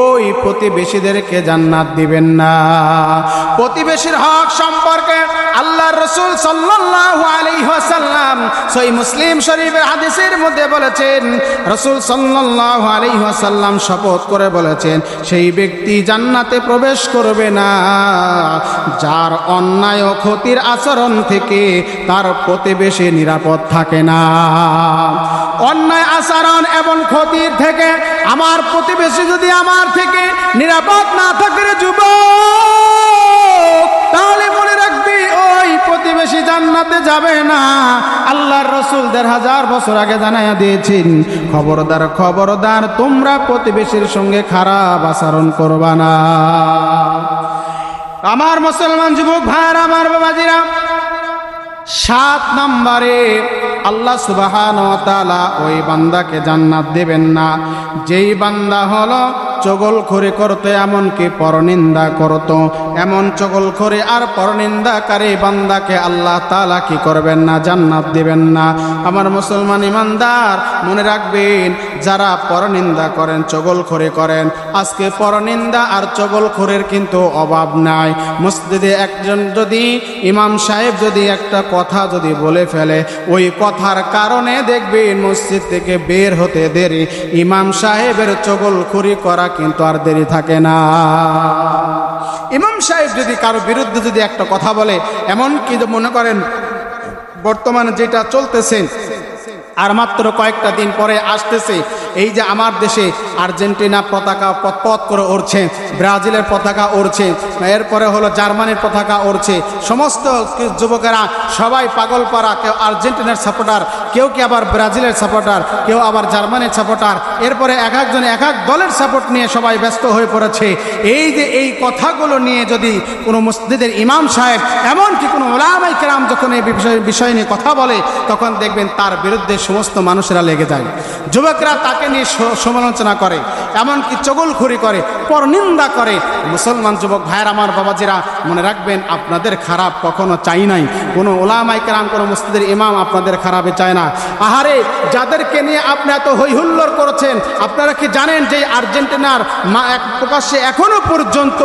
ওই প্রতিবেশীদেরকে জান্নাত দিবেন না। প্রতিবেশীর হক সম্পর্কে আল্লাহর রাসূল সাল্লাল্লাহু আলাইহি ওয়াসাল্লাম সহিহ মুসলিম শরীফের হাদিসের মধ্যে বলেছেন, রাসূল সাল্লাল্লাহু আলাইহি ওয়াসাল্লাম শপথ করে বলেছেন, সেই ব্যক্তি জান্নাতে প্রবেশ করবে না যার অন্যায় ও ক্ষতির আচরণ থেকে তার প্রতিবেশী নিরাপদ থাকে না। অন্যায় আচরণ এবং ক্ষতির থেকে আমার প্রতিবেশী যদি আমার থেকে নিরাপদ না থাকে যুবক, তাহলে মনে রাখবি ওই প্রতিবেশী জান্নাতে যাবে না। আল্লাহর রাসূল ১৫০০ বছর আগে জানাইয়া দিয়েছেন, খবরদার তোমরা প্রতিবেশীর সঙ্গে খারাপ আচরণ করবা না। আমার মুসলমান যুবক ভাইরা, আমার বাবাজিরা, 7 নম্বরে আল্লাহ সুবহানাহু ওয়া তাআলা ওই বান্দাকে জান্নাত দেবেন না যেই বান্দা হলো চগলখড়ি করতো, এমনকি পরনিন্দা করতো। এমন চগলখড়ি আর পরনিন্দাকারী বান্দাকে আল্লাহ তাআলা কি করবেন না? জান্নাত দিবেন না। আমার মুসলমান ইমানদার, মনে রাখবেন, যারা পরনিন্দা করেন, চগলখড়ি করেন, আজকে পরনিন্দা আর চগলখড়ির কিন্তু অভাব নাই। মসজিদে একজন যদি ইমাম সাহেব যদি একটা কথা যদি বলে ফেলে, ওই কথার কারণে দেখবেন মসজিদ থেকে বের হতে দেরি, ইমাম সাহেবের চগলখড়ি করা কিন্তু আর দেরি থাকে না। ইমাম সাহেব যদি কারো বিরুদ্ধে যদি একটা কথা বলে, এমন কি মনে করেন বর্তমানে যেটা চলতেছে, আর মাত্র কয়েকটা দিন পরে আসতেছে, এই যে আমার দেশে আর্জেন্টিনা পতাকা পথ করে উড়ছে, ব্রাজিলের পতাকা উড়ছে, এরপরে হলো জার্মানির পতাকা উড়ছে। সমস্ত যুবকেরা সবাই পাগলপাড়া, কেউ আর্জেন্টিনার সাপোর্টার, কেউ কি আবার ব্রাজিলের সাপোর্টার, কেউ আবার জার্মানির সাপোর্টার, এরপরে এক একজন এক এক দলের সাপোর্ট নিয়ে সবাই ব্যস্ত হয়ে পড়েছে। এই যে এই কথাগুলো নিয়ে যদি কোনো মসজিদের ইমাম সাহেব, এমনকি কোনো ওলামায়ে কেরাম যখন এই বিষয় নিয়ে কথা বলে, তখন দেখবেন তার বিরুদ্ধে সমস্ত মানুষেরা লেগে যায়। যুবকরা তাকে নিয়ে সমালোচনা করে, এমনকি চগলখড়ি করে, পরনিন্দা করে। মুসলমান যুবক ভাইয়ের, আমার বাবাজিরা, মনে রাখবেন, আপনাদের খারাপ কখনো চাই নাই। কোনো ওলামায়ে কেরাম, কোনো মসজিদের ইমাম আপনাদের খারাপে চায় না। আহারে, যাদেরকে নিয়ে আপনি এত হইহুল্লোড় করছেন, আপনারা কি জানেন যে আর্জেন্টিনার এক প্রকাশ্যে এখনো পর্যন্ত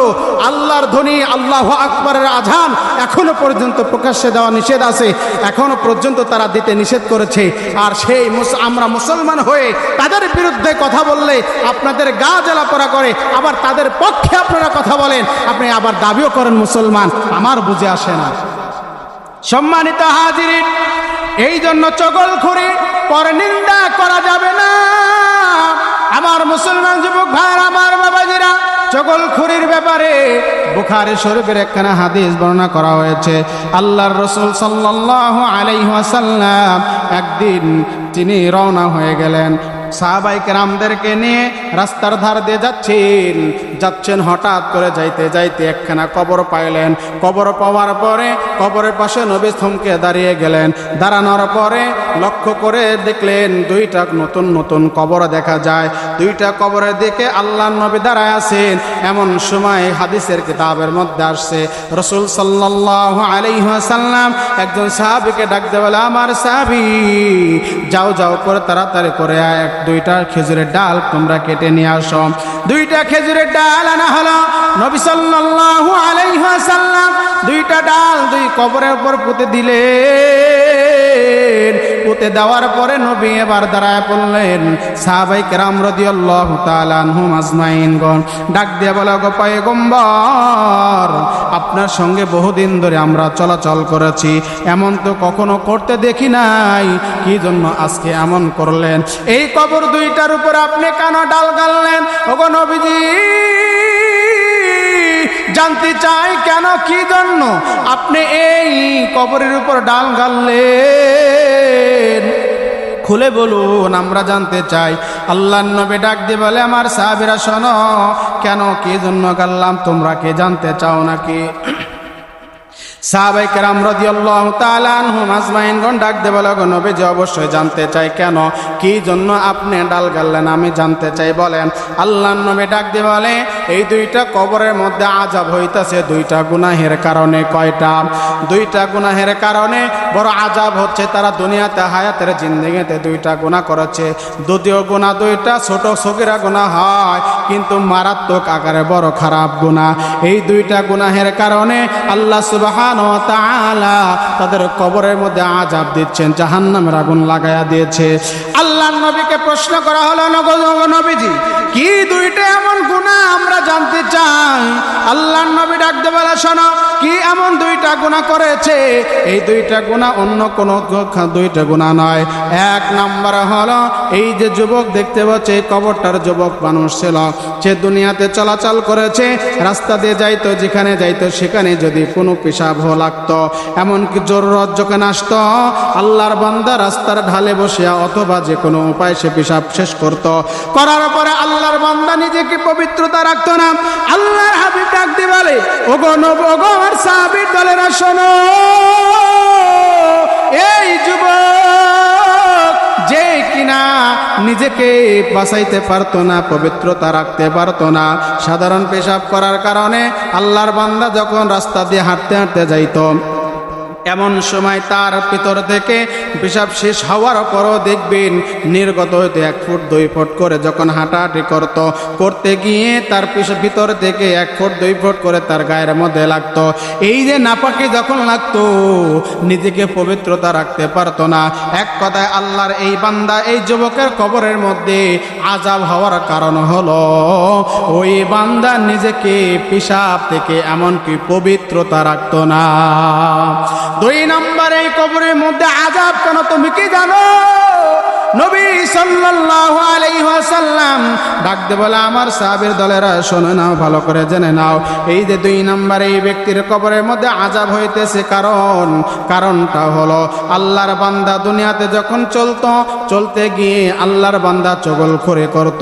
আল্লাহর ধ্বনি, আল্লাহু আকবারের আজান এখনো পর্যন্ত প্রকাশ্যে দেওয়া নিষেধ আছে, এখনো পর্যন্ত তারা দিতে নিষেধ করেছে। আর সেই আমরা মুসলমান হয়ে তাদের বিরুদ্ধে কথা বললে আপনাদের গা জ্বালা পোড়া করে, আবার তাদের পক্ষে আপনারা কথা বলেন, আপনি আবার দাবিও করেন মুসলমান। আমার বুঝে আসে না। সম্মানিত হাজিরিন, এই জন্য চগলখড়ি, পরনিন্দা করা যাবে না। আমার মুসলমান যুবক ভাইরা, আমার বাবাজিরা, চগলখড়ির ব্যাপারে বুখারী শরীফের একখানা হাদিস বর্ণনা করা হয়েছে। আল্লাহর রাসূল সাল্লাল্লাহু আলাইহি ওয়াসাল্লাম একদিন তিনি রওনা হয়ে গেলেন, সাহাবায়ে কেরামদেরকে নিয়ে রাস্তার ধার দিয়ে যাচ্ছেন। হঠাৎ করে যাইতে যাইতে একখানা কবর পাইলেন। কবর পাওয়ার পরে কবরের পাশে নবী থমকে দাঁড়িয়ে গেলেন। দাঁড়ানোর পরে লক্ষ্য করে দেখলেন 2টা নতুন নতুন কবর দেখা যায়। 2টা কবরের দিকে আল্লাহর নবী দাঁড়ায় আছেন। এমন সময় হাদিসের কিতাবের মধ্যে আসছে, রাসূল সাল্লাল্লাহু আলাইহি ওয়াসাল্লাম একজন সাহাবীকে ডাক দিয়ে বলে, আমার সাহাবী, যাও যাও করে তাড়াতাড়ি করে 2টা খেজুরের ডাল তোমরা কেটে নিয়ে আসো। 2টা খেজুরের ডাল আনা হলো। নবী সাল্লাল্লাহু আলাইহি ওয়াসাল্লাম 2টা ডাল 2 কবরের উপর পুঁতে দিলেন। পুঁতে দেওয়ার পরে নবী এবার দাঁড়ায় পড়লেন। সাহাবায়ে কেরাম রাদিয়াল্লাহু তাআলা আনহুম আজমাইনগণ ডাক দিয়ে বলে, গো পয়গম্বর, আপনার সঙ্গে বহুদিন ধরে আমরা চলাচল করেছি, এমন তো কখনো করতে দেখি নাই, কি জন্য আজকে এমন করলেন? এই কবর 2টার উপর আপনি কেন ডাল গাললেন? ওগো নবীজি, জানতে চাই কেন, কি জন্য আপনি এই কবরের উপর ডাল গাললেন? খুলে বলুন, আমরা জানতে চাই। আল্লাহর নবী ডাক দিয়ে বলে, আমার সাহাবীরা শোনো, কেন কি জন্য গাললাম তোমরা কি জানতে চাও নাকি? সাহাবায়ে কেরাম রাদিয়াল্লাহু তাআলা আনহুম আজমাইনগণ ডাক দিয়ে বলে, গো নবীজি, অবশ্যই জানতে চাই, কেন কি জন্য আপনি ডাল গাললেন, আমি জানতে চাই, বলেন। আল্লাহর নবী ডাক দিয়ে বলে, এই 2টা কবরের মধ্যে আযাব হইতাছে 2টা গুনাহের কারণে। কয়টা? 2টা গুনাহের কারণে বড় আযাব হচ্ছে। তারা দুনিয়াতে হায়াতের জিন্দেগিতে 2টা গুনাহ করেছে। যদিও গুনাহ 2টা ছোট সগীরা গুনাহ হয়, কিন্তু মারাত্মক আকারে বড় খারাপ গুনাহ। এই 2টা গুনাহের কারণে আল্লাহ সুবহানাহু ওয়া তাআলা তাদের কবরের মধ্যে আযাব দিচ্ছেন, জাহান্নামের আগুন লাগায়া দিয়েছে। আল্লাহর নবীকে প্রশ্ন করা হলো, নবীজি, কি 2টা এমন গুনাহ আমরা জানতে চাই? আল্লাহর নবী ডাক দিয়ে বলে, শোনো, কি এমন 2টা গুনাহ করেছে? এই 2টা গুনাহ অন্য কোনো 2টা গুনাহ নয়। 1 নম্বর হলো, এই যে যুবক দেখতে পাচ্ছে, এই কবরটার যুবক মানুষ ছিল, সে দুনিয়াতে চলাচল করেছে, রাস্তা দিয়ে যাইতো, যেখানে যাইতো সেখানে যদি কোনো পেশাব লাগতো, এমনকি জরুরত যখন আসতো আল্লাহর বান্দা রাস্তার ঢালে বসিয়া অথবা যে কোনো উপায় সে পেশাব শেষ করত, করার পরে আল্লাহর বান্দা নিজেকে পবিত্রতা রাখতো না। আল্লাহর হাবিব ডাক দিয়ে বলে, ওগো নবী, ওগো আমার সাহাবীর দলেরা শোনো, এই যুবক যে কিনা নিজেকে বাঁচাইতে পারতো না, পবিত্রতা রাখতে পারতো না, সাধারণ পেশাব করার কারণে আল্লাহর বান্দা যখন রাস্তা দিয়ে হাঁটতে হাঁটতে যাইতো, এমন সময় তার ভিতর থেকে পেশাব শেষ হওয়ার পরও দেখবেন নির্গত হইতে 1 ফুট 2 ফুট করে যখন হাঁটাহাঁটি করতে গিয়ে তার ভিতর থেকে 1 ফুট 2 ফুট করে তার গায়ের মধ্যে লাগতো। এই যে নাপাকি যখন লাগতো, নিজেকে পবিত্রতা রাখতে পারতো না। এক কথায় আল্লাহর এই বান্দা, এই যুবকের কবরের মধ্যে আযাব হওয়ার কারণ হলো ওই বান্দা নিজেকে পেশাব থেকে এমনকি পবিত্রতা রাখতো না। 2 নম্বরে এই কবরের মধ্যে আযাব কেন তুমি কি জানো? নবী সাল্লাল্লাহু আলাইহি ওয়াসাল্লাম ডাক দিয়ে বলে, আমার সাহাবীর দলেরা শুনে নাও, ভালো করে জেনে নাও, এই যে 2 নম্বরে এই ব্যক্তির কবরের মধ্যে আযাব হইতেছে, কারণটা হলো আল্লাহর বান্দা দুনিয়াতে যখন চলতে গিয়ে আল্লাহর বান্দা চগলখড়ি করত,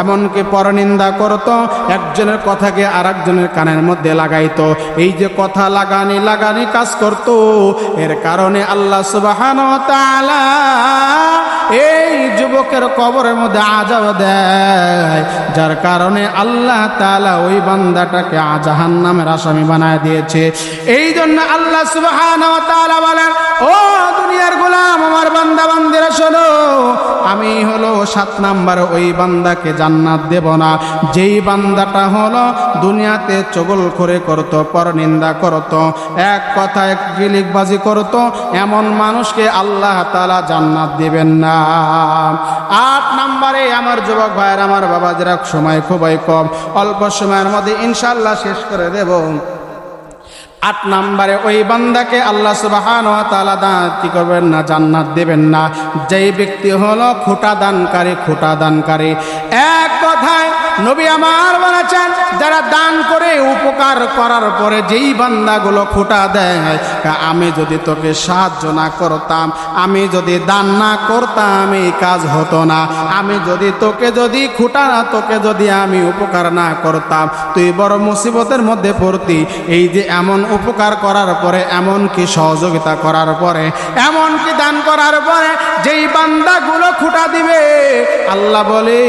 এমনকি পরনিন্দা করত, একজনের কথাকে আরেকজনের কানের মধ্যে লাগাইতো। এই যে কথা লাগানি কাজ করত, এর কারণে আল্লাহ সুবহানাহু ওয়া তাআলা এই যুবকের কবরের মধ্যে আযাব দেয়, যার কারণে আল্লাহ তাআলা ওই বান্দাটাকে জাহান্নামের আসামি বানায় দিয়েছে। এই জন্য আল্লাহ সুবহানাহু ওয়া তাআলা বলেন, ও দুনিয়ার গোলাম, আমার বান্দা বান্দিরা শোনো, আমি হলো 7 নাম্বার ওই বান্দাকে জান্নাত দেব না, যেই বান্দাটা হলো দুনিয়াতে চগলখড়ি করত, পরনিন্দা করত, এক কথায় গিলিকবাজি করত, এমন মানুষকে আল্লাহ তাআলা জান্নাত দিবেন না। 8 নম্বরে আমার যুবক ভাইয়ের, আমার বাবাজিরা, সময় খুবই কম, অল্প সময়ের মধ্যে ইনশাআল্লাহ শেষ করে দেব। 8 নম্বরে ওই বান্দাকে আল্লাহ সুবহানাহু ওয়া তাআলা কি করবেন না, জান্নাত দেবেন না, যেই ব্যক্তি হলো খোটা দানকারী। এক কথায় নবী আমার বলেছেন, যারা দান করে উপকার করার পরে যেই বান্দাগুলো খোটা দেয়, আমি যদি তোকে সাহায্য না করতাম, আমি যদি দান না করতাম, এই কাজ হতো না। আমি যদি তোকে যদি আমি উপকার না করতাম, তুই বড় মুসিবতের মধ্যে পড়তি। এই যে এমন উপকার করার পরে, এমন কি সহযোগিতা করার পরে, এমন কি দান করার পরে যেই বান্দাগুলো খোটা দিবে, আল্লাহ বলে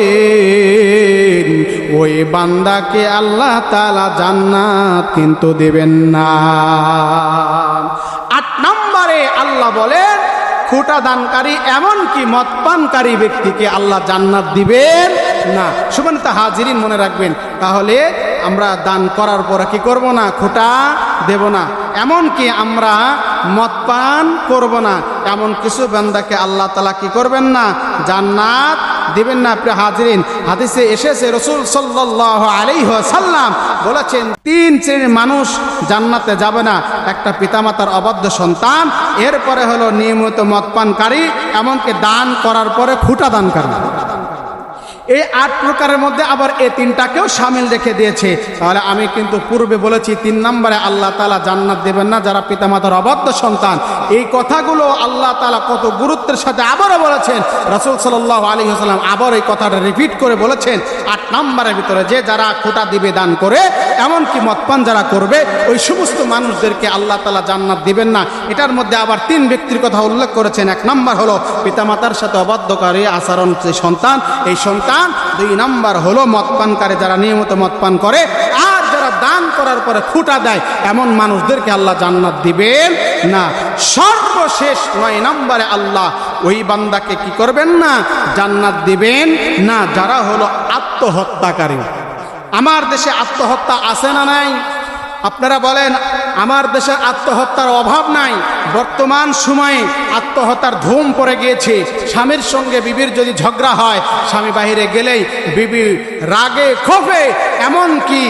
ওই বান্দাকে আল্লাহ তাআলা জান্নাত কিন্তু দেবেন না। 8 নম্বরে আল্লাহ বলেন, খোটা দানকারী এমনকি মদপানকারী ব্যক্তিকে আল্লাহ জান্নাত দিবেন না। সুবহানাল্লাহ, হাজিরিন মনে রাখবেন, তাহলে আমরা দান করার পরে কি করব না, খোটা দেব না, এমনকি আমরা মদপান করব না, এমন কিছু বান্দাকে আল্লাহ তাআলা কি করবেন না, জান্নাত দিবেন না। প্রিয় হাজিরিন, হাদিসে এসেছে রাসূল সাল্লাল্লাহু আলাইহি ওয়াসাল্লাম বলেছেন, 3 শ্রেণীর মানুষ জান্নাতে যাবে না। একটা পিতামাতার অবাধ্য সন্তান, এরপরে হলো নিয়মিত মদপানকারী, এমনকি দান করার পরে খোটা দানকারী। এই 8 প্রকারের মধ্যে আবার এই 3টাকেও শামিল রেখে দিয়েছে। তাহলে আমি কিন্তু পূর্বে বলেছি 3 নম্বরে আল্লাহ তাআলা জান্নাত দেবেন না যারা পিতামাতার অবাধ্য সন্তান। এই কথাগুলো আল্লাহ তাআলা কত গুরুত্বের সাথে আবারও বলেছেন। রাসূল সাল্লাল্লাহু আলাইহি ওয়াসাল্লাম আবার এই কথাটা রিপিট করে বলেছেন, 8 নম্বরের ভিতরে যে যারা খোটা দিবে দান করে, এমনকি মদপান যারা করবে, ওই সমস্ত মানুষদেরকে আল্লাহ তাআলা জান্নাত দিবেন না। এটার মধ্যে আবার 3 ব্যক্তির কথা উল্লেখ করেছেন। 1 নম্বর হলো পিতামাতার সাথে অবাধ্যকারী আচরণ যে সন্তান, এই সন্তান। 2 নম্বর হলো মদপানকারী, যারা নিয়মিত মদপান করে, আর যারা দান করার পরে খোটা দেয়, এমন মানুষদেরকে আল্লাহ জান্নাত দিবেন না। সর্বশেষ 9 নম্বরে আল্লাহ ওই বান্দাকে কি করবেন না, জান্নাত দিবেন না, যারা হলো আত্মহত্যাকারী। আমার দেশে আত্মহত্যা আছে না নাই? আপনারা বলেন, আমার দেশে আত্মহত্যার অভাব নাই। বর্তমান সময়ে আত্মহত্যার ধুম পড়ে গিয়েছে। স্বামীর সঙ্গে বিবির যদি ঝগড়া হয়, স্বামী বাহিরে গেলেই বিবি রাগে ক্ষোভে, এমনকি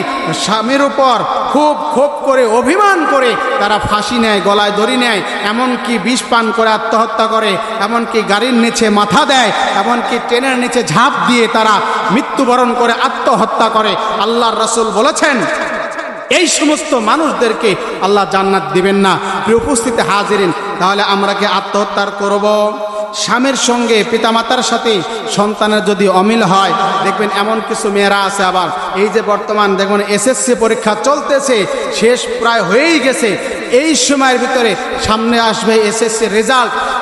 স্বামীর উপর খুব ক্ষোভ করে অভিমান করে তারা ফাঁসি নেয়, গলায় দড়ি নেয়, এমনকি বিষ পান করে আত্মহত্যা করে, এমনকি গাড়ির নিচে মাথা দেয়, এমনকি ট্রেনের নিচে ঝাঁপ দিয়ে তারা মৃত্যুবরণ করে আত্মহত্যা করে। আল্লাহর রাসূল বলেছেন, এই সমস্ত মানুষদেরকে আল্লাহ জান্নাত দিবেন না। প্রিয় উপস্থিতি হাজিরিন, তাহলে আমরা কি আত্মহত্যার করব? স্বামীর সঙ্গে পিতামাতার সাথে সন্তানের যদি অমিল হয়, দেখবেন এমন কিছু মেয়েরা আছে, আবার এই যে বর্তমান দেখবেন এসএসসি পরীক্ষা চলতেছে, শেষ প্রায় হয়েই গেছে, এই সময়ের ভিতরে সামনে আসবে এসএসসি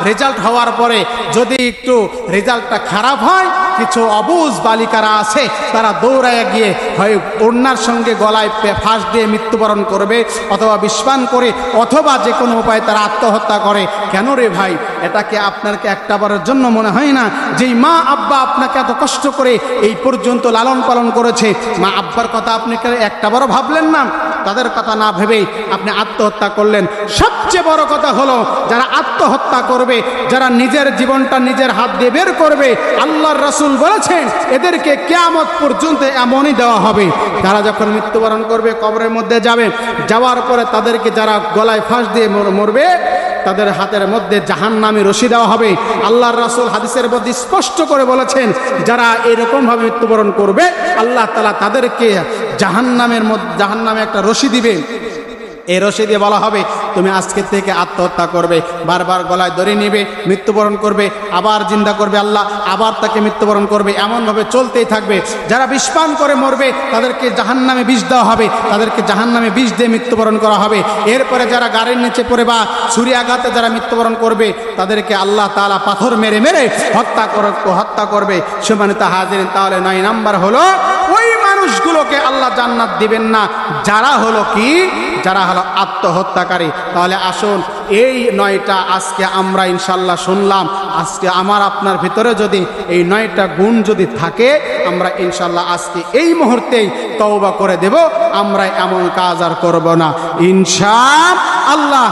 রেজাল্ট হওয়ার পরে যদি একটু রেজাল্টটা খারাপ হয়, কিছু অবুঝ বালিকারা আছে, তারা দৌড়ায় গিয়ে হয় ওড়নার সঙ্গে গলায় ফাঁস দিয়ে মৃত্যুবরণ করবে, অথবা বিষপান করে, অথবা যে কোনো উপায়ে তারা আত্মহত্যা করে। কেন রে ভাই? এটাকে আপনাকে একটাবারের জন্য মনে হয় না যেই মা আব্বা আপনাকে এত কষ্ট করে এই পর্যন্ত লালন পালন করেছে, মা আব্বার কথা আপনি একটাবারও ভাবলেন না? তাদের কথা না ভেবেই আপনি আত্মহত্যা করলেন। সবচেয়ে বড় কথা হলো, যারা আত্মহত্যা করবে, যারা নিজের জীবনটা নিজের হাত দিয়ে বের করবে, আল্লাহর রাসূল বলেছেন এদেরকে কিয়ামত পর্যন্ত এমনই দেওয়া হবে। তারা যখন মৃত্যুবরণ করবে, কবরের মধ্যে যাবে, যাওয়ার পরে তাদেরকে যারা গলায় ফাঁস দিয়ে মরবে, তাদের হাতের মধ্যে জাহান্নামী রশি দেওয়া হবে। আল্লাহর রাসূল হাদিসের মধ্যে স্পষ্ট করে বলেছেন, যারা এরকমভাবে মৃত্যুবরণ করবে, আল্লাহ তাআলা তাদেরকে জাহান্নামে একটা রশি দিবে। এই রশি দিয়ে বলা হবে, তুমি আজকে থেকে আত্মহত্যা করবে। বারবার গলায় দড়ি নিবে, মৃত্যুবরণ করবে, আবার জিন্দা করবে আল্লাহ, আবার তাকে মৃত্যুবরণ করবে, এমনভাবে চলতেই থাকবে। যারা বিষপান করে মরবে, তাদেরকে জাহান্নামে বিষ দেওয়া হবে, তাদেরকে জাহান্নামে বিষ দিয়ে মৃত্যুবরণ করা হবে। এরপরে যারা গাড়ির নিচে পড়ে বা ছুরি আঘাতে যারা মৃত্যুবরণ করবে, তাদেরকে আল্লাহ তাআলা পাথর মেরে মেরে হত্যা করবে। সম্মানিত হাজিরিন, তাহলে 9 নাম্বার হলো ওই মানুষগুলোকে আল্লাহ জান্নাত দিবেন না যারা হলো কি, যারা হলো আত্মহত্যাকারী। তাহলে আসুন, এই 9টা আজকে আমরা ইনশাল্লাহ শুনলাম। আজকে আমার আপনার ভিতরে যদি এই 9টা গুণ যদি থাকে, আমরা ইনশাল্লাহ আজকে এই মুহূর্তেই তওবা করে দেব, আমরা এমন কাজ আর করব না ইনশাআল্লাহ।